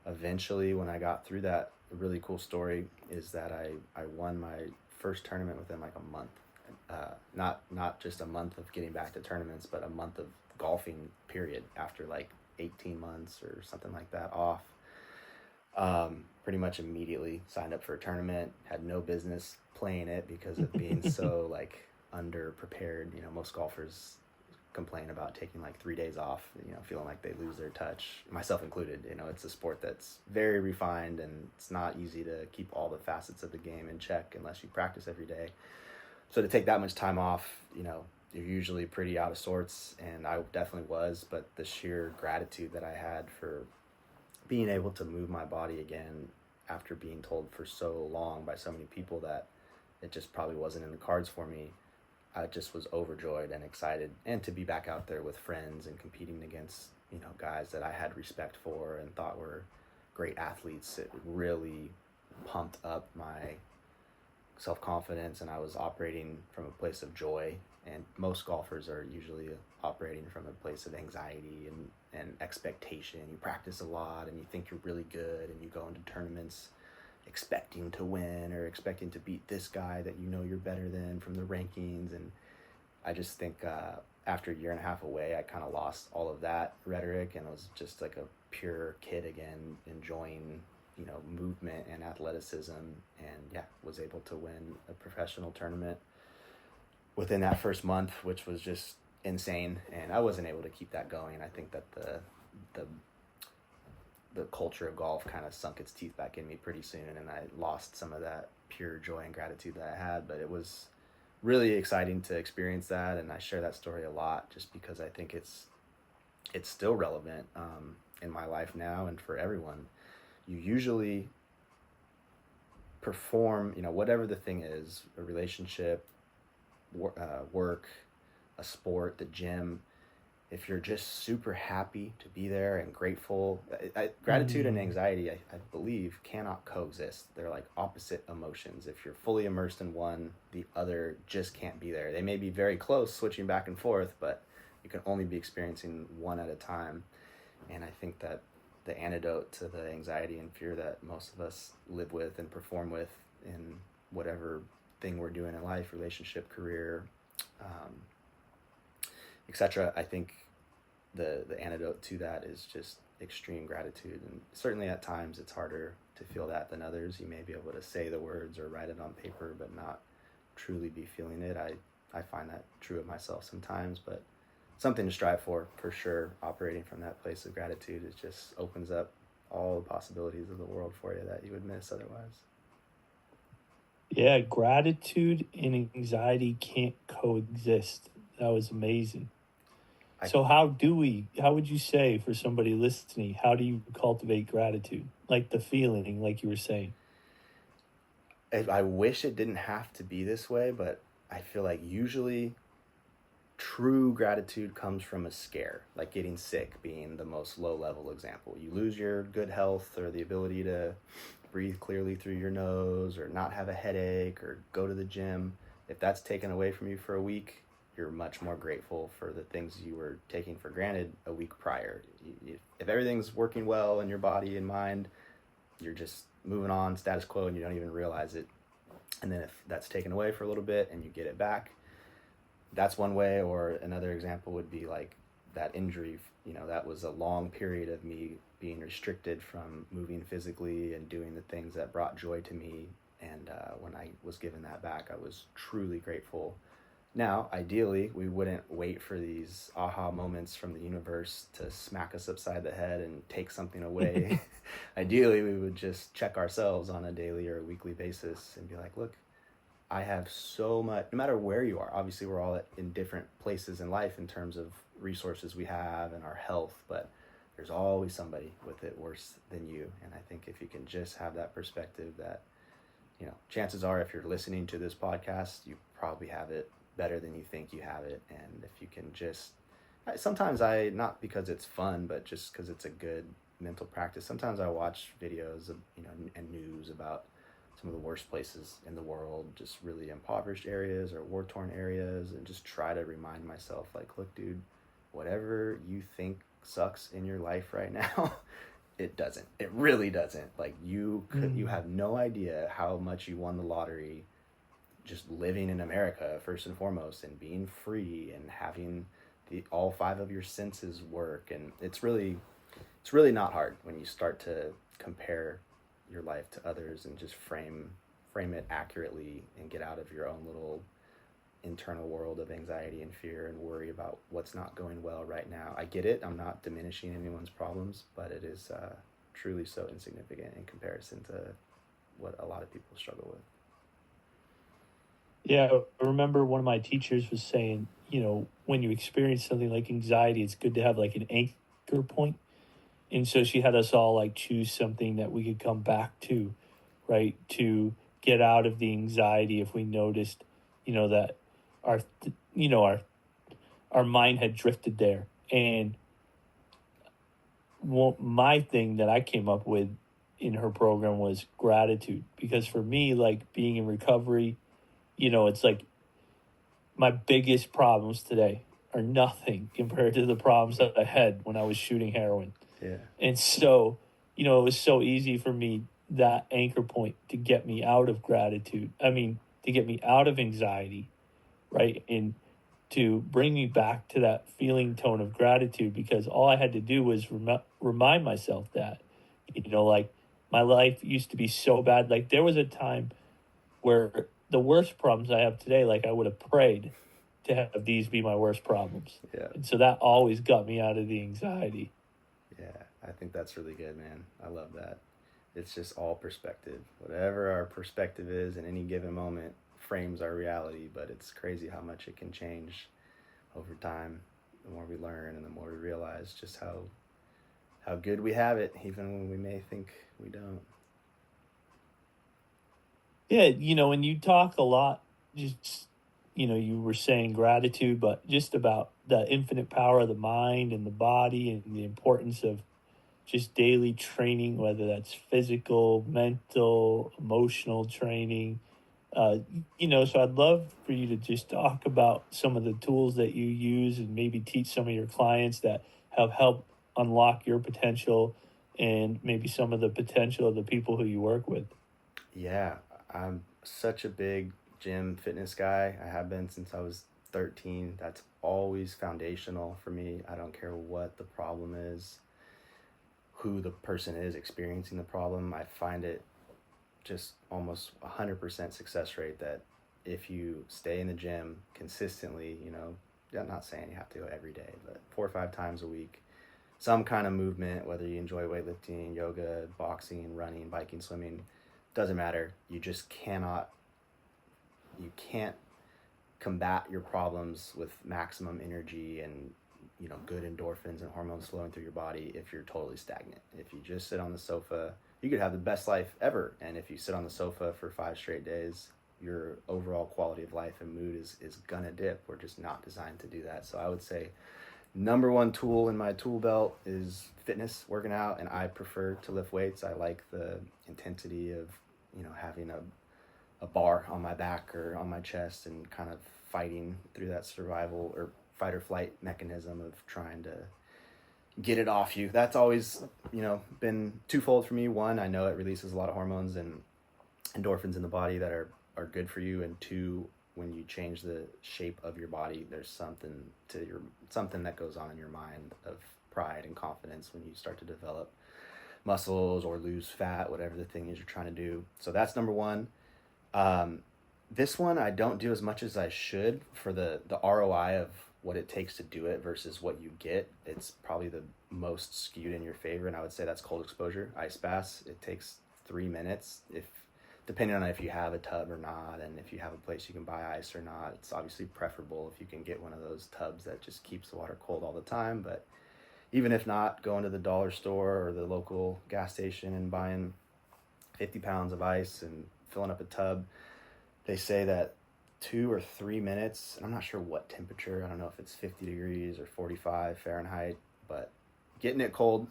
eventually, when I got through that, a really cool story is that I won my first tournament within like a month. Not just a month of getting back to tournaments, but a month of golfing period, after like 18 months or something like that off. Pretty much immediately signed up for a tournament, had no business playing it because of being so like underprepared. Most golfers complain about taking like 3 days off, feeling like they lose their touch, myself included. It's a sport that's very refined, and it's not easy to keep all the facets of the game in check unless you practice every day. So to take that much time off, you're usually pretty out of sorts, and I definitely was. But the sheer gratitude that I had for being able to move my body again, after being told for so long by so many people that it just probably wasn't in the cards for me, I just was overjoyed and excited. And to be back out there with friends and competing against, guys that I had respect for and thought were great athletes, it really pumped up my self-confidence, and I was operating from a place of joy. And most golfers are usually operating from a place of anxiety and expectation. You practice a lot and you think you're really good, and you go into tournaments expecting to win or expecting to beat this guy that you're better than from the rankings. And I just think after a year and a half away, I kind of lost all of that rhetoric and was just like a pure kid again, enjoying movement and athleticism. And yeah, was able to win a professional tournament within that first month, which was just insane. And I wasn't able to keep that going. I think that the culture of golf kind of sunk its teeth back in me pretty soon, and I lost some of that pure joy and gratitude that I had. But it was really exciting to experience that. And I share that story a lot just because I think it's still relevant in my life now and for everyone. You usually perform, whatever the thing is, a relationship, work, a sport, the gym. If you're just super happy to be there and grateful, gratitude and anxiety, I believe, cannot coexist. They're like opposite emotions. If you're fully immersed in one, the other just can't be there. They may be very close, switching back and forth, but you can only be experiencing one at a time. And I think that the antidote to the anxiety and fear that most of us live with and perform with in whatever thing we're doing in life, relationship, career, etc. I think the antidote to that is just extreme gratitude. And certainly at times it's harder to feel that than others. You may be able to say the words or write it on paper, but not truly be feeling it. I find that true of myself sometimes, but something to strive for sure. Operating from that place of gratitude, it just opens up all the possibilities of the world for you that you would miss otherwise. Yeah, gratitude and anxiety can't coexist. That was amazing. So how would you say, for somebody listening, how do you cultivate gratitude? Like the feeling, like you were saying. I wish it didn't have to be this way, but I feel like usually true gratitude comes from a scare, like getting sick being the most low-level example. You lose your good health or the ability to breathe clearly through your nose or not have a headache or go to the gym. If that's taken away from you for a week, you're much more grateful for the things you were taking for granted a week prior. If everything's working well in your body and mind, you're just moving on status quo and you don't even realize it. And then if that's taken away for a little bit and you get it back, that's one way. Or another example would be like that injury, that was a long period of me being restricted from moving physically and doing the things that brought joy to me. And when I was given that back, I was truly grateful. Now, ideally, we wouldn't wait for these aha moments from the universe to smack us upside the head and take something away. Ideally, we would just check ourselves on a daily or a weekly basis and be like, look, I have so much, no matter where you are. Obviously, we're all in different places in life in terms of resources we have and our health, but there's always somebody with it worse than you. And I think if you can just have that perspective that, chances are if you're listening to this podcast, you probably have it better than you think you have it. And if you can just, sometimes not because it's fun, but just because it's a good mental practice. Sometimes I watch videos of, and news about some of the worst places in the world, just really impoverished areas or war-torn areas, and just try to remind myself, like, look, dude, whatever you think sucks in your life right now, it doesn't. It really doesn't. Like, you have no idea how much you won the lottery just living in America, first and foremost, and being free and having all 5 of your senses work. And it's really not hard when you start to compare your life to others and just frame it accurately and get out of your own little internal world of anxiety and fear and worry about what's not going well right now. I get it. I'm not diminishing anyone's problems, but it is truly so insignificant in comparison to what a lot of people struggle with. Yeah, I remember one of my teachers was saying, when you experience something like anxiety, it's good to have like an anchor point. And so she had us all like choose something that we could come back to, right? To get out of the anxiety if we noticed, that our mind had drifted there. And my thing that I came up with in her program was gratitude. Because for me, like being in recovery, it's like my biggest problems today are nothing compared to the problems that I had when I was shooting heroin. Yeah. And so, it was so easy for me, that anchor point, to get me out of gratitude. To get me out of anxiety, right? And to bring me back to that feeling tone of gratitude, because all I had to do was remind myself that, like my life used to be so bad. Like there was a time where the worst problems I have today, like I would have prayed to have these be my worst problems. Yeah. And so that always got me out of the anxiety. Yeah, I think that's really good, man. I love that. It's just all perspective. Whatever our perspective is in any given moment, frames our reality, but it's crazy how much it can change over time. The more we learn and the more we realize just how good we have it, even when we may think we don't. Yeah, and you talk a lot, just, you were saying gratitude, but just about the infinite power of the mind and the body and the importance of just daily training, whether that's physical, mental, emotional training. So I'd love for you to just talk about some of the tools that you use and maybe teach some of your clients that have helped unlock your potential and maybe some of the potential of the people who you work with. Yeah, I'm such a big gym fitness guy. I have been since I was 13. That's always foundational for me. I don't care what the problem is, who the person is experiencing the problem. I find it just almost 100% success rate that if you stay in the gym consistently, I'm not saying you have to go every day, but 4 or 5 times a week, some kind of movement, whether you enjoy weightlifting, yoga, boxing, running, biking, swimming, doesn't matter. You can't combat your problems with maximum energy and good endorphins and hormones flowing through your body if you're totally stagnant. If you just sit on the sofa, you could have the best life ever, and if you sit on the sofa for 5 straight days, your overall quality of life and mood is gonna dip. We're just not designed to do that. So I would say number one tool in my tool belt is fitness, working out, and I prefer to lift weights. I like the intensity of having a bar on my back or on my chest and kind of fighting through that survival or fight or flight mechanism of trying to get it off you. That's always, been twofold for me. One, I know it releases a lot of hormones and endorphins in the body that are good for you. And two, when you change the shape of your body, there's something that goes on in your mind of pride and confidence when you start to develop muscles or lose fat, whatever the thing is you're trying to do. So that's number one. This one I don't do as much as I should for the ROI of what it takes to do it versus what you get. It's probably the most skewed in your favor, and I would say that's cold exposure, ice baths. It takes 3 minutes, depending on if you have a tub or not, and if you have a place you can buy ice or not. It's obviously preferable if you can get one of those tubs that just keeps the water cold all the time, but even if not, going to the dollar store or the local gas station and buying 50 pounds of ice and filling up a tub, they say that 2 or 3 minutes, and I'm not sure what temperature, I don't know if it's 50 degrees or 45 Fahrenheit, but getting it cold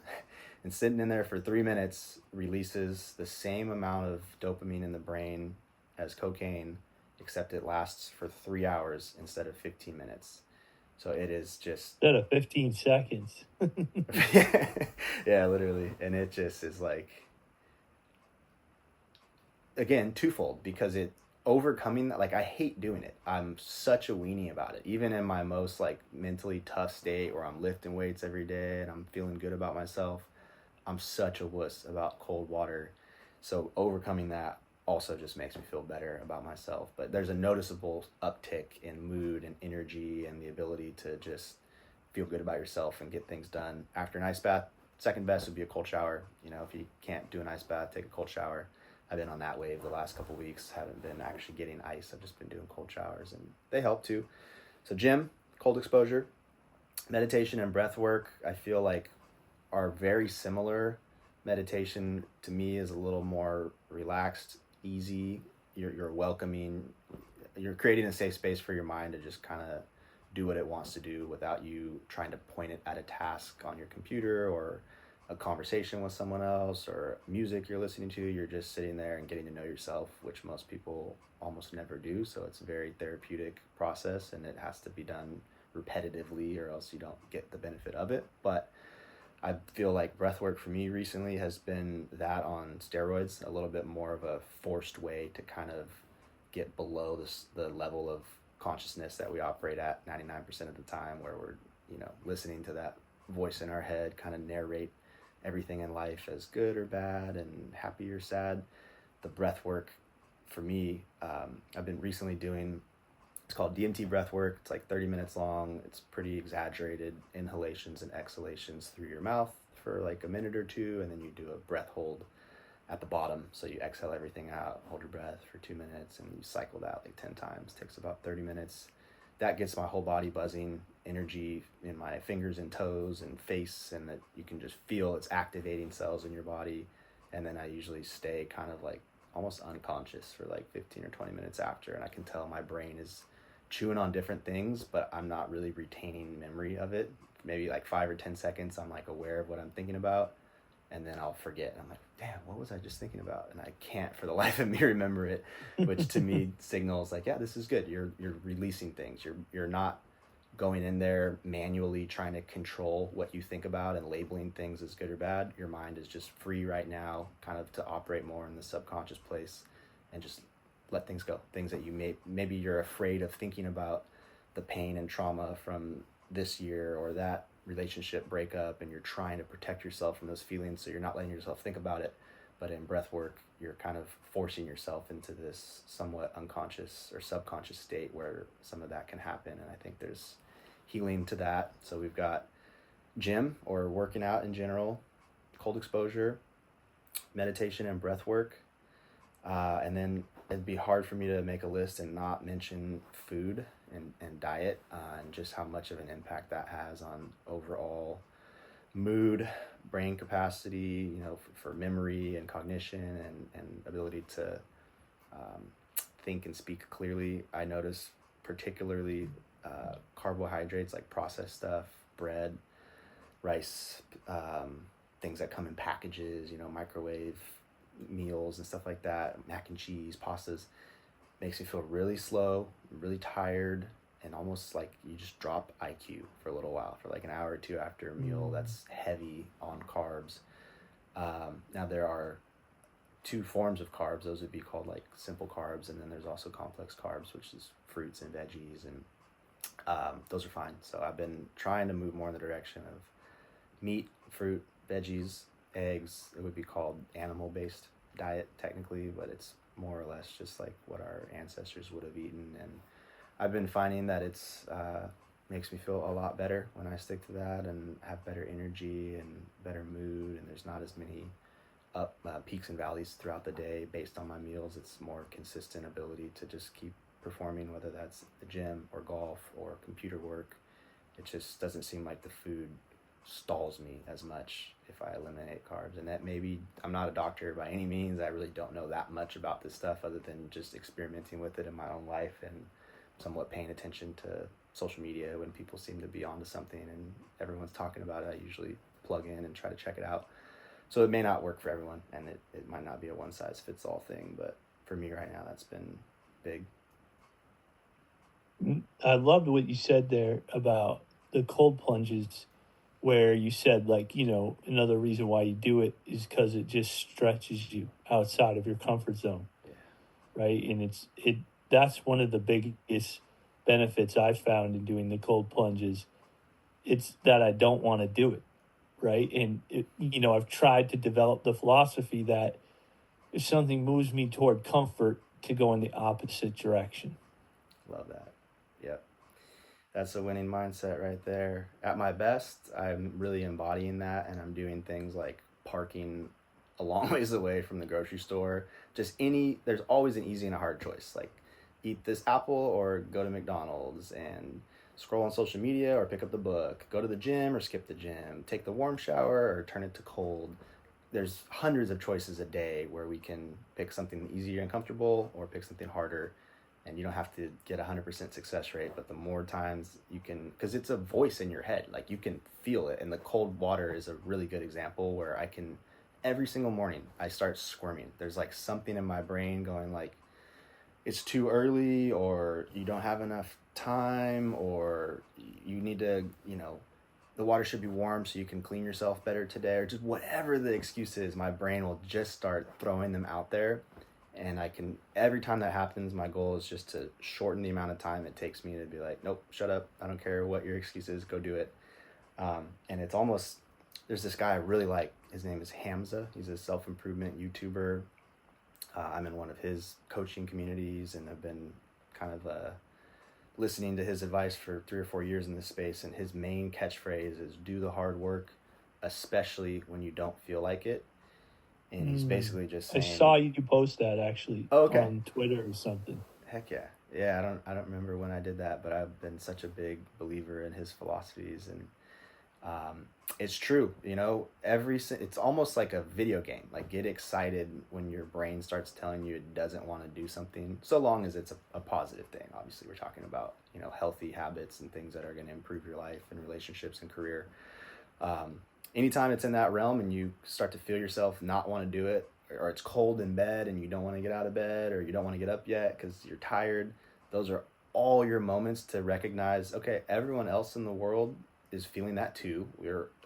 and sitting in there for 3 minutes releases the same amount of dopamine in the brain as cocaine, except it lasts for 3 hours instead of 15 minutes. So it is just... Instead of 15 seconds. Yeah, literally. And it just is like, again, twofold, because it overcoming that, like, I hate doing it. I'm such a weenie about it. Even in my most like mentally tough state where I'm lifting weights every day and I'm feeling good about myself, I'm such a wuss about cold water. So overcoming that also just makes me feel better about myself. But there's a noticeable uptick in mood and energy and the ability to just feel good about yourself and get things done after an ice bath. Second best would be a cold shower. If you can't do an ice bath, take a cold shower. I've been on that wave the last couple weeks. Haven't been actually getting ice. I've just been doing cold showers, and they help too. So gym, cold exposure, meditation, and breath work, I feel like are very similar. Meditation to me is a little more relaxed, easy. You're welcoming. You're creating a safe space for your mind to just kind of do what it wants to do without you trying to point it at a task on your computer or a conversation with someone else or music you're listening to. You're just sitting there and getting to know yourself, which most people almost never do. So it's a very therapeutic process, and it has to be done repetitively or else you don't get the benefit of it. But I feel like breath work for me recently has been that on steroids, a little bit more of a forced way to kind of get below the level of consciousness that we operate at 99% of the time, where we're listening to that voice in our head kind of narrate everything in life as good or bad and happy or sad. The breath work for me, I've been recently doing, it's called DMT breath work. It's like 30 minutes long. It's pretty exaggerated inhalations and exhalations through your mouth for like a minute or two, and then you do a breath hold at the bottom. So you exhale everything out, hold your breath for 2 minutes, and you cycle that like 10 times. Takes about 30 minutes. That gets my whole body buzzing, energy in my fingers and toes and face, and that you can just feel it's activating cells in your body. And then I usually stay kind of like almost unconscious for like 15 or 20 minutes after, and I can tell my brain is chewing on different things, but I'm not really retaining memory of it. Maybe like 5 or 10 seconds, I'm like aware of what I'm thinking about, and then I'll forget. And I'm like, damn, what was I just thinking about? And I can't for the life of me remember it, which to me signals like, yeah, this is good. You're releasing things. You're not going in there manually trying to control what you think about and labeling things as good or bad. Your mind is just free right now, kind of to operate more in the subconscious place and just let things go. Things that you maybe you're afraid of thinking about, the pain and trauma from this year or that relationship breakup, and you're trying to protect yourself from those feelings, so you're not letting yourself think about it. But in breath work, you're kind of forcing yourself into this somewhat unconscious or subconscious state where some of that can happen. And I think there's healing to that. So we've got gym or working out in general, cold exposure, meditation, and breath work. And then it'd be hard for me to make a list and not mention food and diet, and just how much of an impact that has on overall mood, brain capacity, for memory and cognition and ability to think and speak clearly. I notice particularly carbohydrates, like processed stuff, bread, rice, things that come in packages, microwave meals and stuff like that, mac and cheese, pastas, makes me feel really slow, really tired, and almost like you just drop IQ for a little while, for like an hour or two after a meal that's heavy on carbs. Now there are two forms of carbs. Those would be called like simple carbs, and then there's also complex carbs, which is fruits and veggies, and those are fine. So I've been trying to move more in the direction of meat, fruit, veggies, eggs. It would be called animal-based diet technically, but it's more or less just like what our ancestors would have eaten. And I've been finding that it's makes me feel a lot better when I stick to that and have better energy and better mood, and there's not as many peaks and valleys throughout the day based on my meals. It's more consistent ability to just keep performing, whether that's the gym or golf or computer work. It just doesn't seem like the food stalls me as much if I eliminate carbs. And that maybe, I'm not a doctor by any means. I really don't know that much about this stuff other than just experimenting with it in my own life and somewhat paying attention to social media when people seem to be onto something and everyone's talking about it. I usually plug in and try to check it out. So it may not work for everyone, and it might not be a one-size-fits-all thing, but for me right now, that's been big. I loved what you said there about the cold plunges, where you said, like, another reason why you do it is because it just stretches you outside of your comfort zone. Yeah. Right. And that's one of the biggest benefits I've found in doing the cold plunges. It's that I don't want to do it. Right. And I've tried to develop the philosophy that if something moves me toward comfort, to go in the opposite direction. Love that. Yep. That's a winning mindset right there. At my best, I'm really embodying that, and I'm doing things like parking a long ways away from the grocery store. There's always an easy and a hard choice. Like, eat this apple or go to McDonald's, and scroll on social media or pick up the book, go to the gym or skip the gym, take the warm shower or turn it to cold. There's hundreds of choices a day where we can pick something easier and comfortable or pick something harder. And you don't have to get 100% success rate, but the more times you can, because it's a voice in your head, like you can feel it. And the cold water is a really good example where every single morning I start squirming. There's like something in my brain going like, it's too early, or you don't have enough time, or you need to, the water should be warm so you can clean yourself better today, or just whatever the excuse is, my brain will just start throwing them out there. And every time that happens, my goal is just to shorten the amount of time it takes me to be like, nope, shut up. I don't care what your excuse is, go do it. And it's almost, there's this guy I really like. His name is Hamza. He's a self-improvement YouTuber. I'm in one of his coaching communities, and I've been kind of listening to his advice for 3 or 4 years in this space. And his main catchphrase is do the hard work, especially when you don't feel like it. And he's basically just I saying, saw you post that actually oh, okay, on Twitter or something. heck yeah. Yeah, I don't remember when I did that, but I've been such a big believer in his philosophies, and it's true. It's almost like a video game. Like, get excited when your brain starts telling you it doesn't want to do something, so long as it's a positive thing. Obviously, we're talking about healthy habits and things that are going to improve your life and relationships and career. Anytime it's in that realm and you start to feel yourself not want to do it, or it's cold in bed and you don't want to get out of bed, or you don't want to get up yet because you're tired, those are all your moments to recognize, okay, everyone else in the world is feeling that too.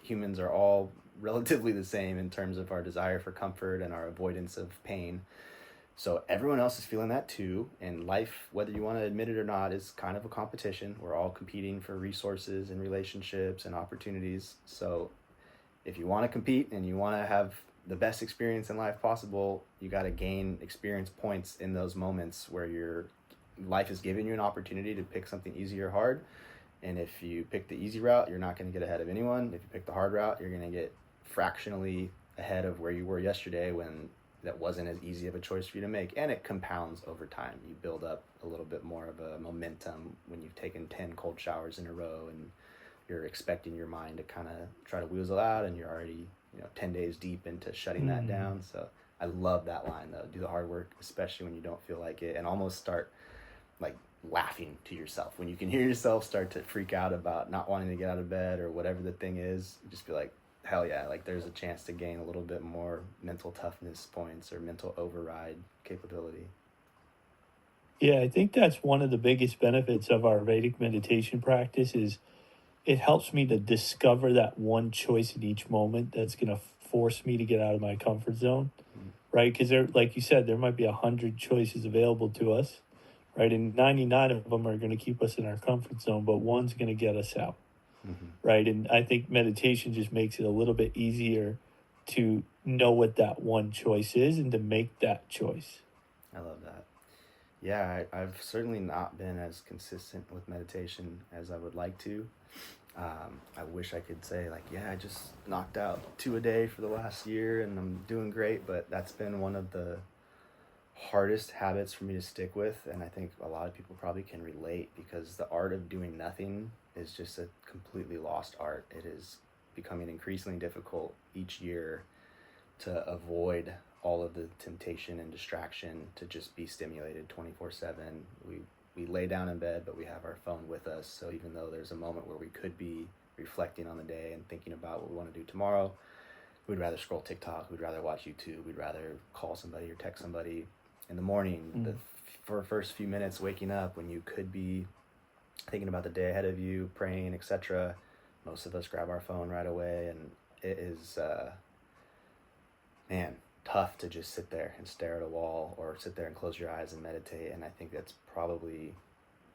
Humans are all relatively the same in terms of our desire for comfort and our avoidance of pain. So everyone else is feeling that too. And life, whether you want to admit it or not, is kind of a competition. We're all competing for resources and relationships and opportunities. So if you want to compete and you want to have the best experience in life possible, you got to gain experience points in those moments where your life is giving you an opportunity to pick something easy or hard. And if you pick the easy route, you're not going to get ahead of anyone. If you pick the hard route, you're going to get fractionally ahead of where you were yesterday, when that wasn't as easy of a choice for you to make. And it compounds over time. You build up a little bit more of a momentum when you've taken 10 cold showers in a row and you're expecting your mind to kind of try to weasel out, and you're already 10 days deep into shutting that down. So I love that line, though. Do the hard work, especially when you don't feel like it, and almost start like laughing to yourself when you can hear yourself start to freak out about not wanting to get out of bed or whatever the thing is. Just be like, hell yeah, like there's a chance to gain a little bit more mental toughness points or mental override capability. Yeah, I think that's one of the biggest benefits of our Vedic meditation practice is it helps me to discover that one choice in each moment that's going to force me to get out of my comfort zone, right? Because there, like you said, there might be 100 choices available to us, right? And 99 of them are going to keep us in our comfort zone, but one's going to get us out, right? And I think meditation just makes it a little bit easier to know what that one choice is and to make that choice. I love that. Yeah, I've certainly not been as consistent with meditation as I would like to. I wish I could say like, yeah, I just knocked out 2 a day for the last year and I'm doing great, but that's been one of the hardest habits for me to stick with. And I think a lot of people probably can relate, because the art of doing nothing is just a completely lost art. It is becoming increasingly difficult each year to avoid all of the temptation and distraction to just be stimulated 24/7. We lay down in bed, but we have our phone with us. So even though there's a moment where we could be reflecting on the day and thinking about what we want to do tomorrow, we'd rather scroll TikTok, we'd rather watch YouTube, we'd rather call somebody or text somebody. In the morning, for first few minutes waking up, when you could be thinking about the day ahead of you, praying, etc., most of us grab our phone right away, and it is, tough to just sit there and stare at a wall or sit there and close your eyes and meditate. And I think that's probably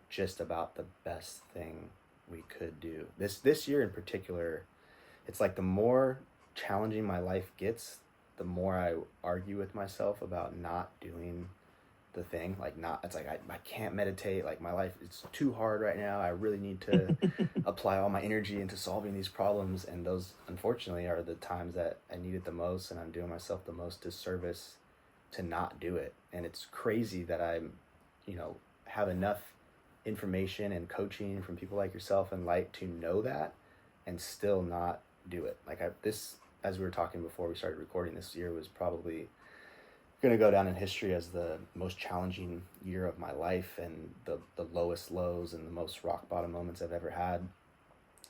just about the best thing we could do. This year in particular, it's like the more challenging my life gets, the more I argue with myself about not doing the thing. Like, it's like I can't meditate, like my life, it's too hard right now, I really need to apply all my energy into solving these problems. And those, unfortunately, are the times that I need it the most, and I'm doing myself the most disservice to not do it. And it's crazy that I'm have enough information and coaching from people like yourself and Light to know that and still not do it. Like, as we were talking before we started recording, this year was probably going to go down in history as the most challenging year of my life, and the lowest lows and the most rock bottom moments I've ever had.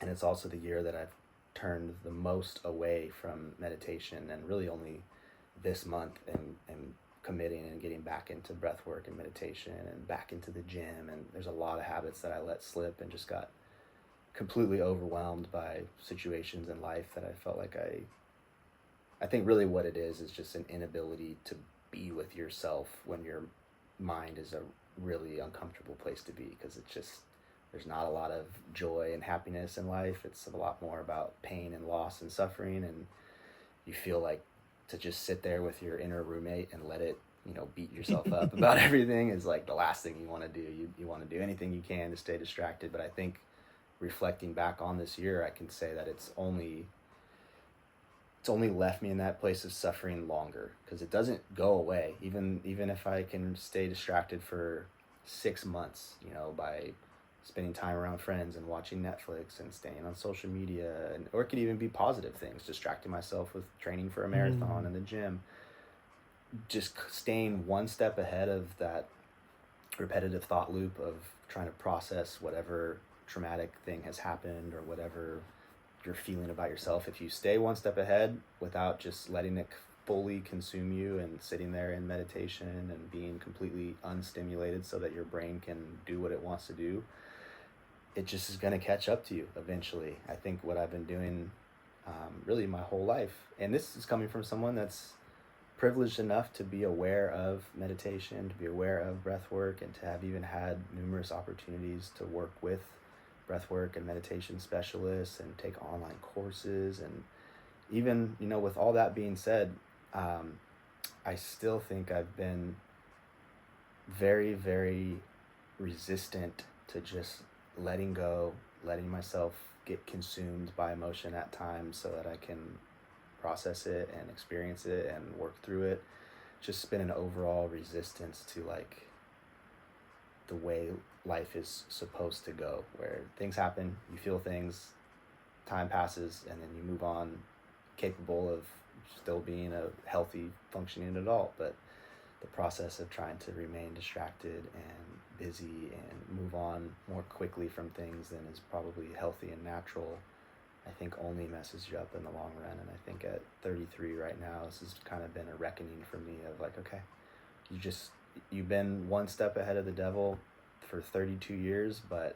And it's also the year that I've turned the most away from meditation, and really only this month and committing and getting back into breath work and meditation and back into the gym. And there's a lot of habits that I let slip and just got completely overwhelmed by situations in life that I felt like I think really what it is just an inability to be with yourself when your mind is a really uncomfortable place to be, because it's just, there's not a lot of joy and happiness in life. It's a lot more about pain and loss and suffering, and you feel like to just sit there with your inner roommate and let it beat yourself up about everything is like the last thing you want to do. You want to do anything you can to stay distracted. But I think reflecting back on this year, I can say that it's only it's only left me in that place of suffering longer, because it doesn't go away. Even if I can stay distracted for 6 months, by spending time around friends and watching Netflix and staying on social media, or it could even be positive things, distracting myself with training for a marathon in the gym, just staying one step ahead of that repetitive thought loop of trying to process whatever traumatic thing has happened or whatever you're feeling about yourself. If you stay one step ahead without just letting it fully consume you and sitting there in meditation and being completely unstimulated so that your brain can do what it wants to do, it just is going to catch up to you eventually. I think what I've been doing really my whole life, and this is coming from someone that's privileged enough to be aware of meditation, to be aware of breath work, and to have even had numerous opportunities to work with breathwork and meditation specialists and take online courses. And even, with all that being said, I still think I've been very, very resistant to just letting go, letting myself get consumed by emotion at times so that I can process it and experience it and work through it. Just been an overall resistance to the way life is supposed to go, where things happen, you feel things, time passes, and then you move on, capable of still being a healthy, functioning adult. But the process of trying to remain distracted and busy and move on more quickly from things than is probably healthy and natural, I think only messes you up in the long run. And I think at 33 right now, this has kind of been a reckoning for me of okay, you've been one step ahead of the devil for 32 years, but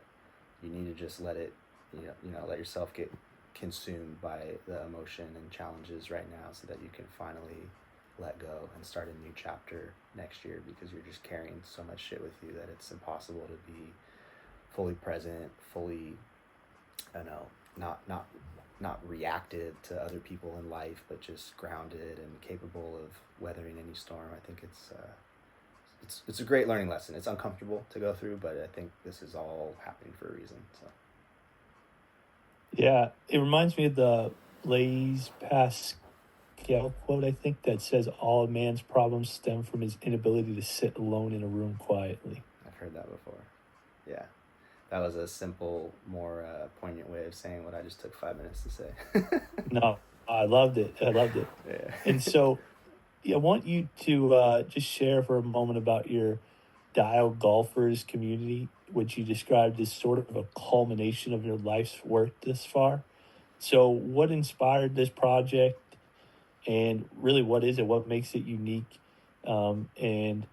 you need to just let it, let yourself get consumed by the emotion and challenges right now so that you can finally let go and start a new chapter next year, because you're just carrying so much shit with you that it's impossible to be fully present, fully, not reactive to other people in life, but just grounded and capable of weathering any storm. I think it's a great learning lesson. It's uncomfortable to go through, but I think this is all happening for a reason. So Yeah, it reminds me of the Blaise Pascal quote, I think, that says all a man's problems stem from his inability to sit alone in a room quietly. I've heard that before. Yeah. That was a simple, more poignant way of saying what I just took 5 minutes to say. No, I loved it. Yeah. And so I want you to just share for a moment about your Dial Golfers community, which you described as sort of a culmination of your life's work this far. So what inspired this project, and really what is it? What makes it unique? And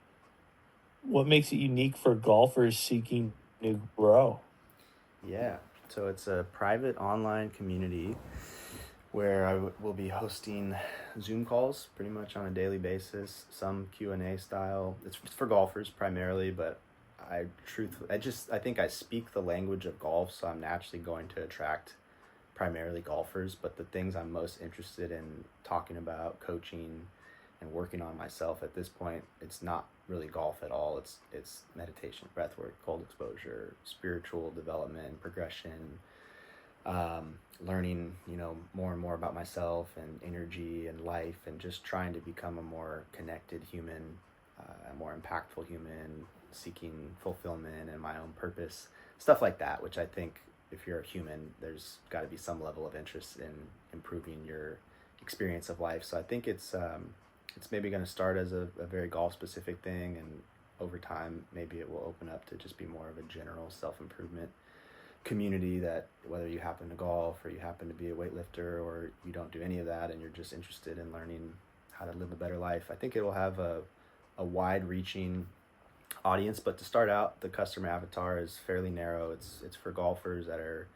what makes it unique for golfers seeking to grow? Yeah. So it's a private online community where I will be hosting Zoom calls pretty much on a daily basis, some Q&A style. It's for golfers primarily, but I think I speak the language of golf, so I'm naturally going to attract primarily golfers. But the things I'm most interested in talking about, coaching and working on myself at this point, it's not really golf at all. It's meditation, breathwork, cold exposure, spiritual development, progression, learning, more and more about myself and energy and life, and just trying to become a more connected human, a more impactful human, seeking fulfillment and my own purpose, stuff like that, which I think if you're a human, there's got to be some level of interest in improving your experience of life. So I think it's maybe going to start as a very golf specific thing, and over time maybe it will open up to just be more of a general self-improvement community, that whether you happen to golf or you happen to be a weightlifter or you don't do any of that and you're just interested in learning how to live a better life, I think it will have a wide reaching audience. But to start out, the customer avatar is fairly narrow. It's for golfers that are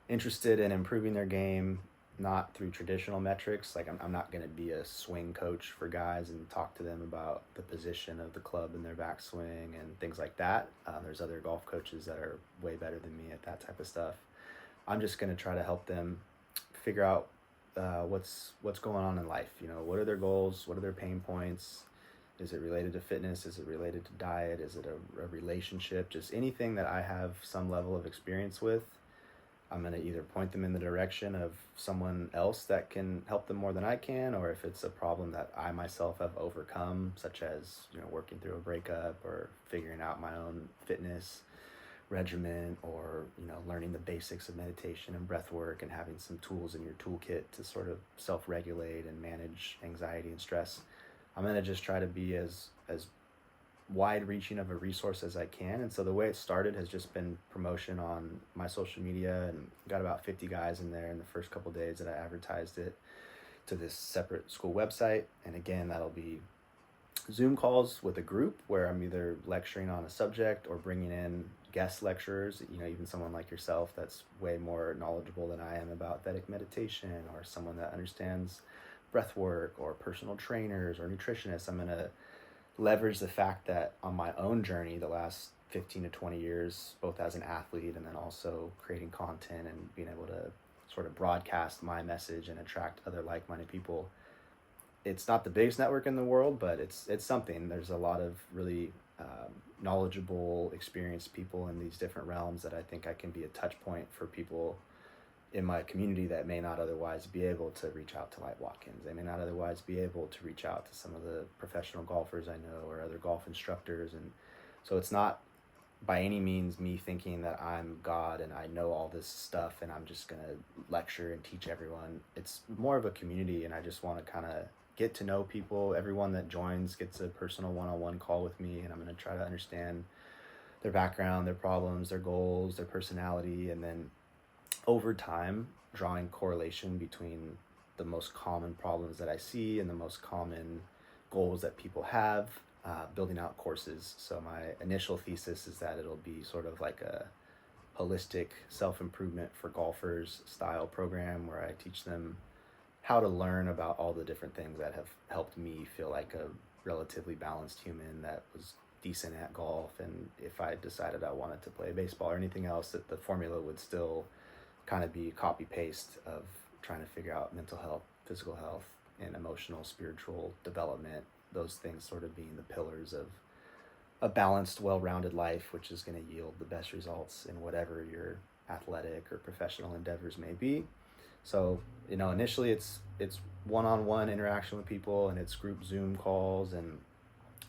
interested in improving their game, not through traditional metrics. I'm not going to be a swing coach for guys and talk to them about the position of the club in their backswing and things like that. There's other golf coaches that are way better than me at that type of stuff. I'm just going to try to help them figure out what's going on in life. What are their goals? What are their pain points? Is it related to fitness? Is it related to diet? Is it a relationship? Just anything that I have some level of experience with. I'm going to either point them in the direction of someone else that can help them more than I can, or if it's a problem that I myself have overcome, such as, working through a breakup or figuring out my own fitness regimen, or, learning the basics of meditation and breath work and having some tools in your toolkit to sort of self-regulate and manage anxiety and stress. I'm going to just try to be as wide reaching of a resource as I can. And so the way it started has just been promotion on my social media, and got about 50 guys in there in the first couple of days that I advertised it to this separate school website. And again, that'll be Zoom calls with a group where I'm either lecturing on a subject or bringing in guest lecturers, even someone like yourself that's way more knowledgeable than I am about Vedic meditation, or someone that understands breath work, or personal trainers or nutritionists. I'm going to leverage the fact that on my own journey the last 15 to 20 years, both as an athlete and then also creating content and being able to sort of broadcast my message and attract other like-minded people, it's not the biggest network in the world, but it's something. There's a lot of really knowledgeable, experienced people in these different realms that I think I can be a touch point for people in my community that may not otherwise be able to reach out to Light Watkins. They may not otherwise be able to reach out to some of the professional golfers I know, or other golf instructors. And so it's not by any means me thinking that I'm God and I know all this stuff and I'm just going to lecture and teach everyone. It's more of a community, and I just want to kind of get to know people. Everyone that joins gets a personal one-on-one call with me, and I'm going to try to understand their background, their problems, their goals, their personality, and then over time, drawing correlation between the most common problems that I see and the most common goals that people have, building out courses. So my initial thesis is that it'll be sort of like a holistic self-improvement for golfers style program, where I teach them how to learn about all the different things that have helped me feel like a relatively balanced human that was decent at golf. And if I decided I wanted to play baseball or anything else, that the formula would still kind of be copy paste of trying to figure out mental health, physical health, and emotional, spiritual development, those things sort of being the pillars of a balanced, well-rounded life, which is going to yield the best results in whatever your athletic or professional endeavors may be. So, initially it's one-on-one interaction with people, and it's group Zoom calls, and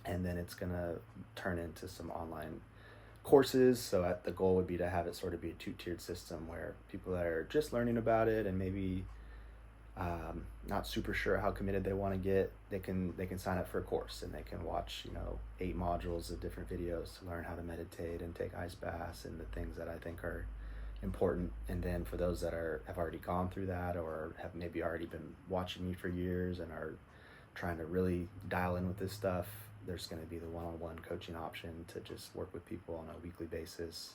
then it's going to turn into some online courses. So the goal would be to have it sort of be a two-tiered system, where people that are just learning about it and maybe not super sure how committed they want to get, they can sign up for a course, and they can watch 8 modules of different videos to learn how to meditate and take ice baths and the things that I think are important. And then for those that have already gone through that, or have maybe already been watching me for years and are trying to really dial in with this stuff, there's going to be the one-on-one coaching option to just work with people on a weekly basis,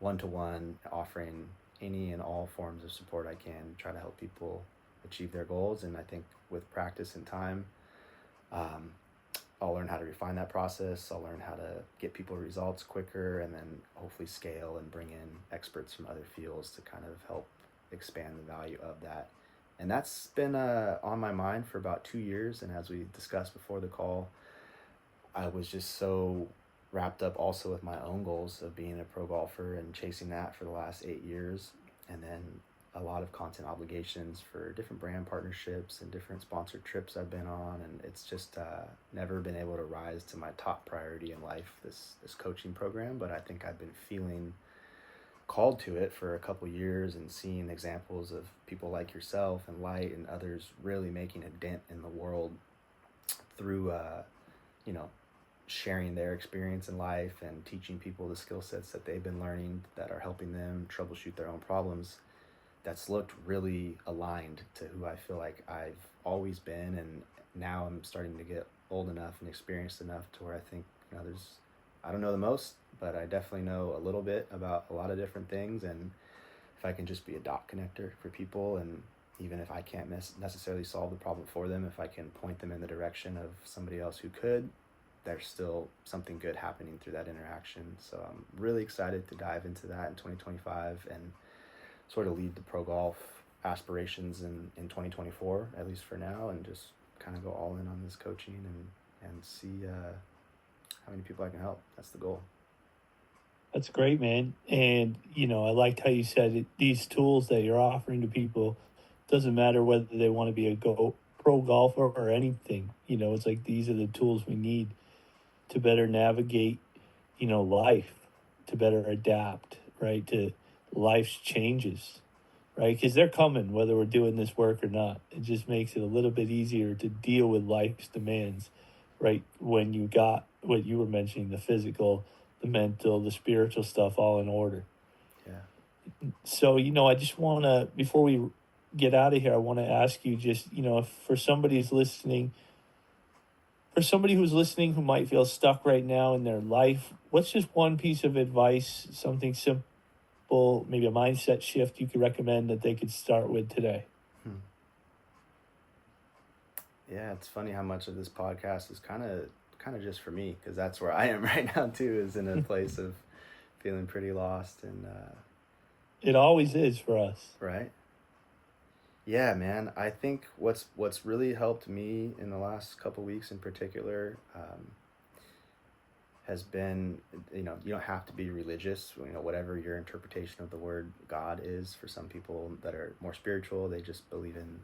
one-to-one, offering any and all forms of support I can, try to help people achieve their goals. And I think with practice and time, I'll learn how to refine that process. I'll learn how to get people results quicker, and then hopefully scale and bring in experts from other fields to kind of help expand the value of that. And that's been on my mind for about 2 years. And as we discussed before the call, I was just so wrapped up also with my own goals of being a pro golfer and chasing that for the last 8 years. And then a lot of content obligations for different brand partnerships and different sponsored trips I've been on. And it's just never been able to rise to my top priority in life, this coaching program. But I think I've been feeling called to it for a couple years, and seeing examples of people like yourself and Light and others really making a dent in the world through, sharing their experience in life and teaching people the skill sets that they've been learning that are helping them troubleshoot their own problems. That's looked really aligned to who I feel like I've always been. And now I'm starting to get old enough and experienced enough to where I think, I don't know the most, but I definitely know a little bit about a lot of different things. And if I can just be a dot connector for people, and even if I can't necessarily solve the problem for them, if I can point them in the direction of somebody else who could, there's still something good happening through that interaction. So I'm really excited to dive into that in 2025 and sort of lead the pro golf aspirations in 2024, at least for now, and just kind of go all in on this coaching and see how many people I can help. That's the goal. That's great, man. And, I liked how you said it, these tools that you're offering to people, doesn't matter whether they want to be a pro golfer or anything. It's like these are the tools we need to better navigate, life, to better adapt, right, to life's changes, right? Because they're coming whether we're doing this work or not. It just makes it a little bit easier to deal with life's demands, right? When you got what you were mentioning, the physical, the mental, the spiritual stuff all in order. Yeah. So, I just want to, before we get out of here, I want to ask you just, if for somebody who's listening who might feel stuck right now in their life, what's just one piece of advice, something simple, maybe a mindset shift you could recommend that they could start with today? Yeah, it's funny how much of this podcast is kind of just for me, because that's where I am right now too, is in a place of feeling pretty lost and It always is for us. right. Yeah, man. I think what's really helped me in the last couple weeks in particular has been, you don't have to be religious. Whatever your interpretation of the word God is. For some people that are more spiritual, they just believe in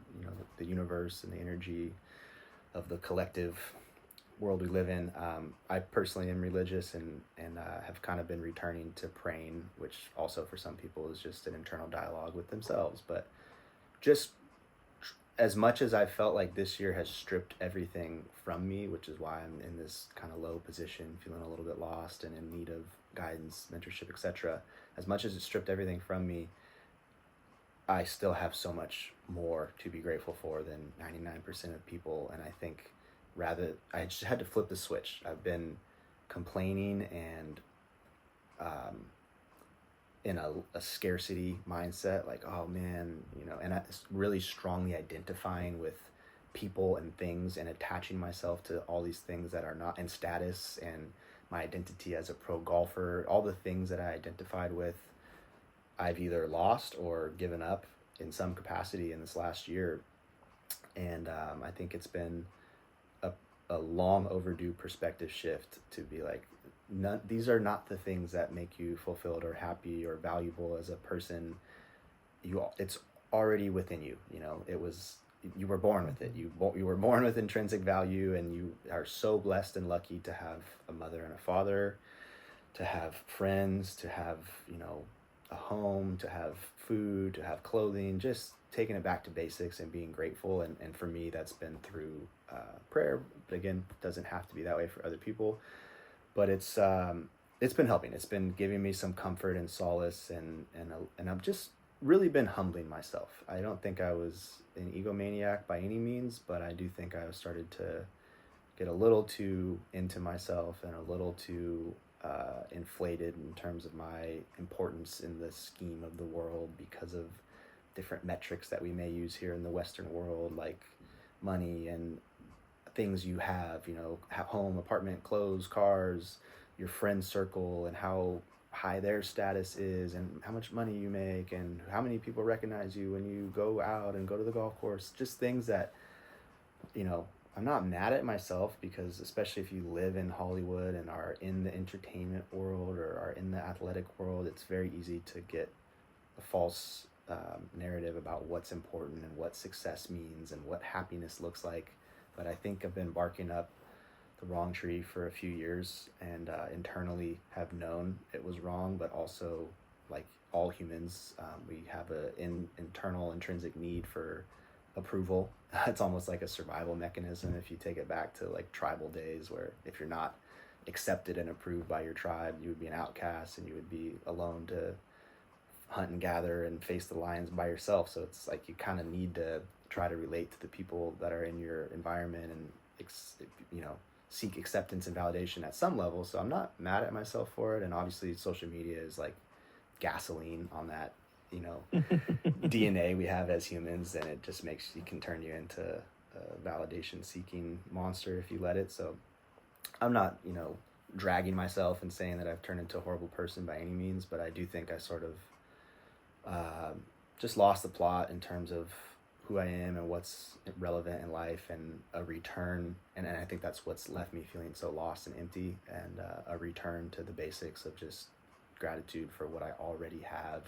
the universe and the energy of the collective world we live in. I personally am religious and have kind of been returning to praying, which also for some people is just an internal dialogue with themselves. But just as much as I felt like this year has stripped everything from me, which is why I'm in this kind of low position, feeling a little bit lost and in need of guidance, mentorship, etc. As much as it stripped everything from me, I still have so much more to be grateful for than 99% of people. And I think I just had to flip the switch. I've been complaining and in a scarcity mindset, like, oh man, and I really strongly identifying with people and things and attaching myself to all these things that are not, and status and my identity as a pro golfer, all the things that I identified with, I've either lost or given up in some capacity in this last year. And I think it's been a long overdue perspective shift to be like, these are not the things that make you fulfilled or happy or valuable as a person. It's already within you. You were born with it. You were born with intrinsic value, and you are so blessed and lucky to have a mother and a father, to have friends, to have a home, to have food, to have clothing, just taking it back to basics and being grateful. And for me, that's been through prayer. But again, it doesn't have to be that way for other people. But it's been helping. It's been giving me some comfort and solace, and I've just really been humbling myself. I don't think I was an egomaniac by any means, but I do think I started to get a little too into myself and a little too inflated in terms of my importance in the scheme of the world because of different metrics that we may use here in the Western world, like money and things you have, home, apartment, clothes, cars, your friend circle, and how high their status is, and how much money you make, and how many people recognize you when you go out and go to the golf course. Just things that, I'm not mad at myself, because especially if you live in Hollywood and are in the entertainment world or are in the athletic world, it's very easy to get a false narrative about what's important and what success means and what happiness looks like. But I think I've been barking up the wrong tree for a few years, and internally have known it was wrong, but also, like all humans, we have an internal intrinsic need for approval. It's almost like a survival mechanism if you take it back to like tribal days, where if you're not accepted and approved by your tribe, you would be an outcast and you would be alone to hunt and gather and face the lions by yourself. So it's like you kind of need to try to relate to the people that are in your environment and seek acceptance and validation at some level. So I'm not mad at myself for it. And obviously social media is like gasoline on that DNA we have as humans, and it just can turn you into a validation seeking monster if you let it. So I'm not dragging myself and saying that I've turned into a horrible person by any means, but I do think I sort of just lost the plot in terms of who I am and what's relevant in life, and a return. And I think that's what's left me feeling so lost and empty, and a return to the basics of just gratitude for what I already have,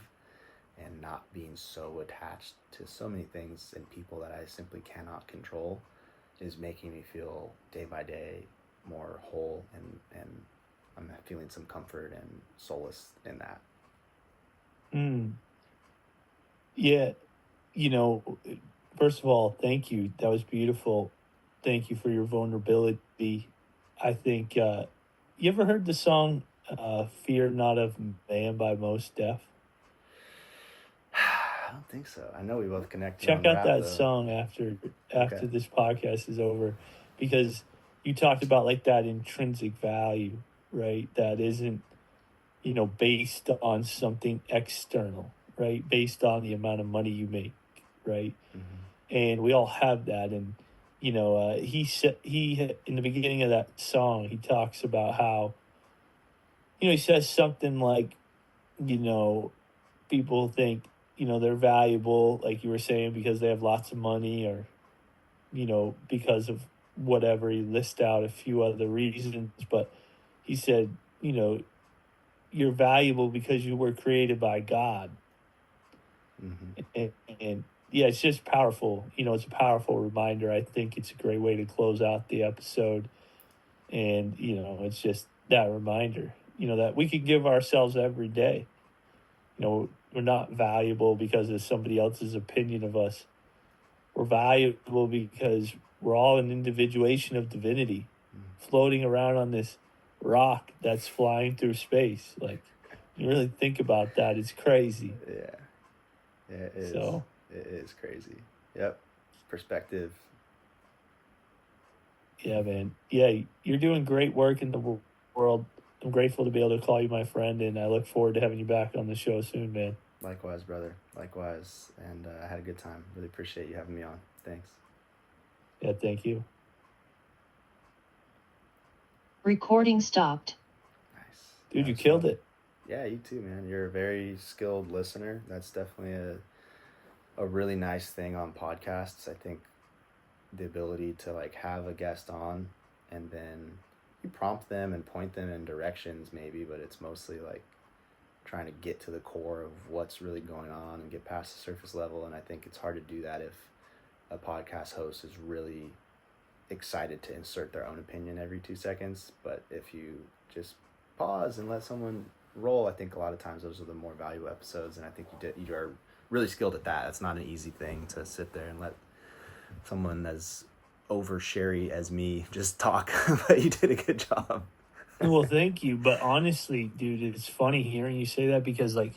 and not being so attached to so many things and people that I simply cannot control is making me feel day by day more whole, and I'm feeling some comfort and solace in that. Yeah, you know, first of all, thank you. That was beautiful. Thank you for your vulnerability. I think you ever heard the song "Fear Not of Man" by Mos Def? I don't think so. I know we both connected Check on out rap that though. song after Okay. this podcast is over, because you talked about like that intrinsic value, right? That isn't, based on something external, right? Based on the amount of money you make, right? Mm-hmm. And we all have that. And he said, in the beginning of that song, he talks about how, he says something like, you know people think, they're valuable, like you were saying, because they have lots of money, or because of whatever. He lists out a few other reasons, but he said, you're valuable because you were created by God. Mm-hmm. And yeah, it's just powerful. It's a powerful reminder. I think it's a great way to close out the episode. And, it's just that reminder, that we can give ourselves every day. We're not valuable because of somebody else's opinion of us. We're valuable because we're all an individuation of divinity, floating around on this rock that's flying through space. Like, you really think about that, it's crazy. Yeah, it is. So It is crazy. Yep. Perspective. yeah, man. Yeah, you're doing great work in the world. I'm grateful to be able to call you my friend, and I look forward to having you back on the show soon, man. Likewise, brother. Likewise. And I had a good time. Really appreciate you having me on. Thanks. Yeah, thank you. Recording stopped. Nice. Dude, That you was killed fun. it. Yeah, you too, man. You're a very skilled listener. That's definitely a really nice thing on podcasts. I think the ability to like have a guest on, and then you prompt them and point them in directions maybe, but it's mostly like trying to get to the core of what's really going on and get past the surface level. And I think it's hard to do that if a podcast host is really excited to insert their own opinion every 2 seconds. But if you just pause and let someone roll, I think a lot of times those are the more valuable episodes. And I think you are really skilled at that. It's not an easy thing to sit there and let someone as oversharey as me just talk. But you did a good job. Well, thank you. But honestly, dude, it's funny hearing you say that, because like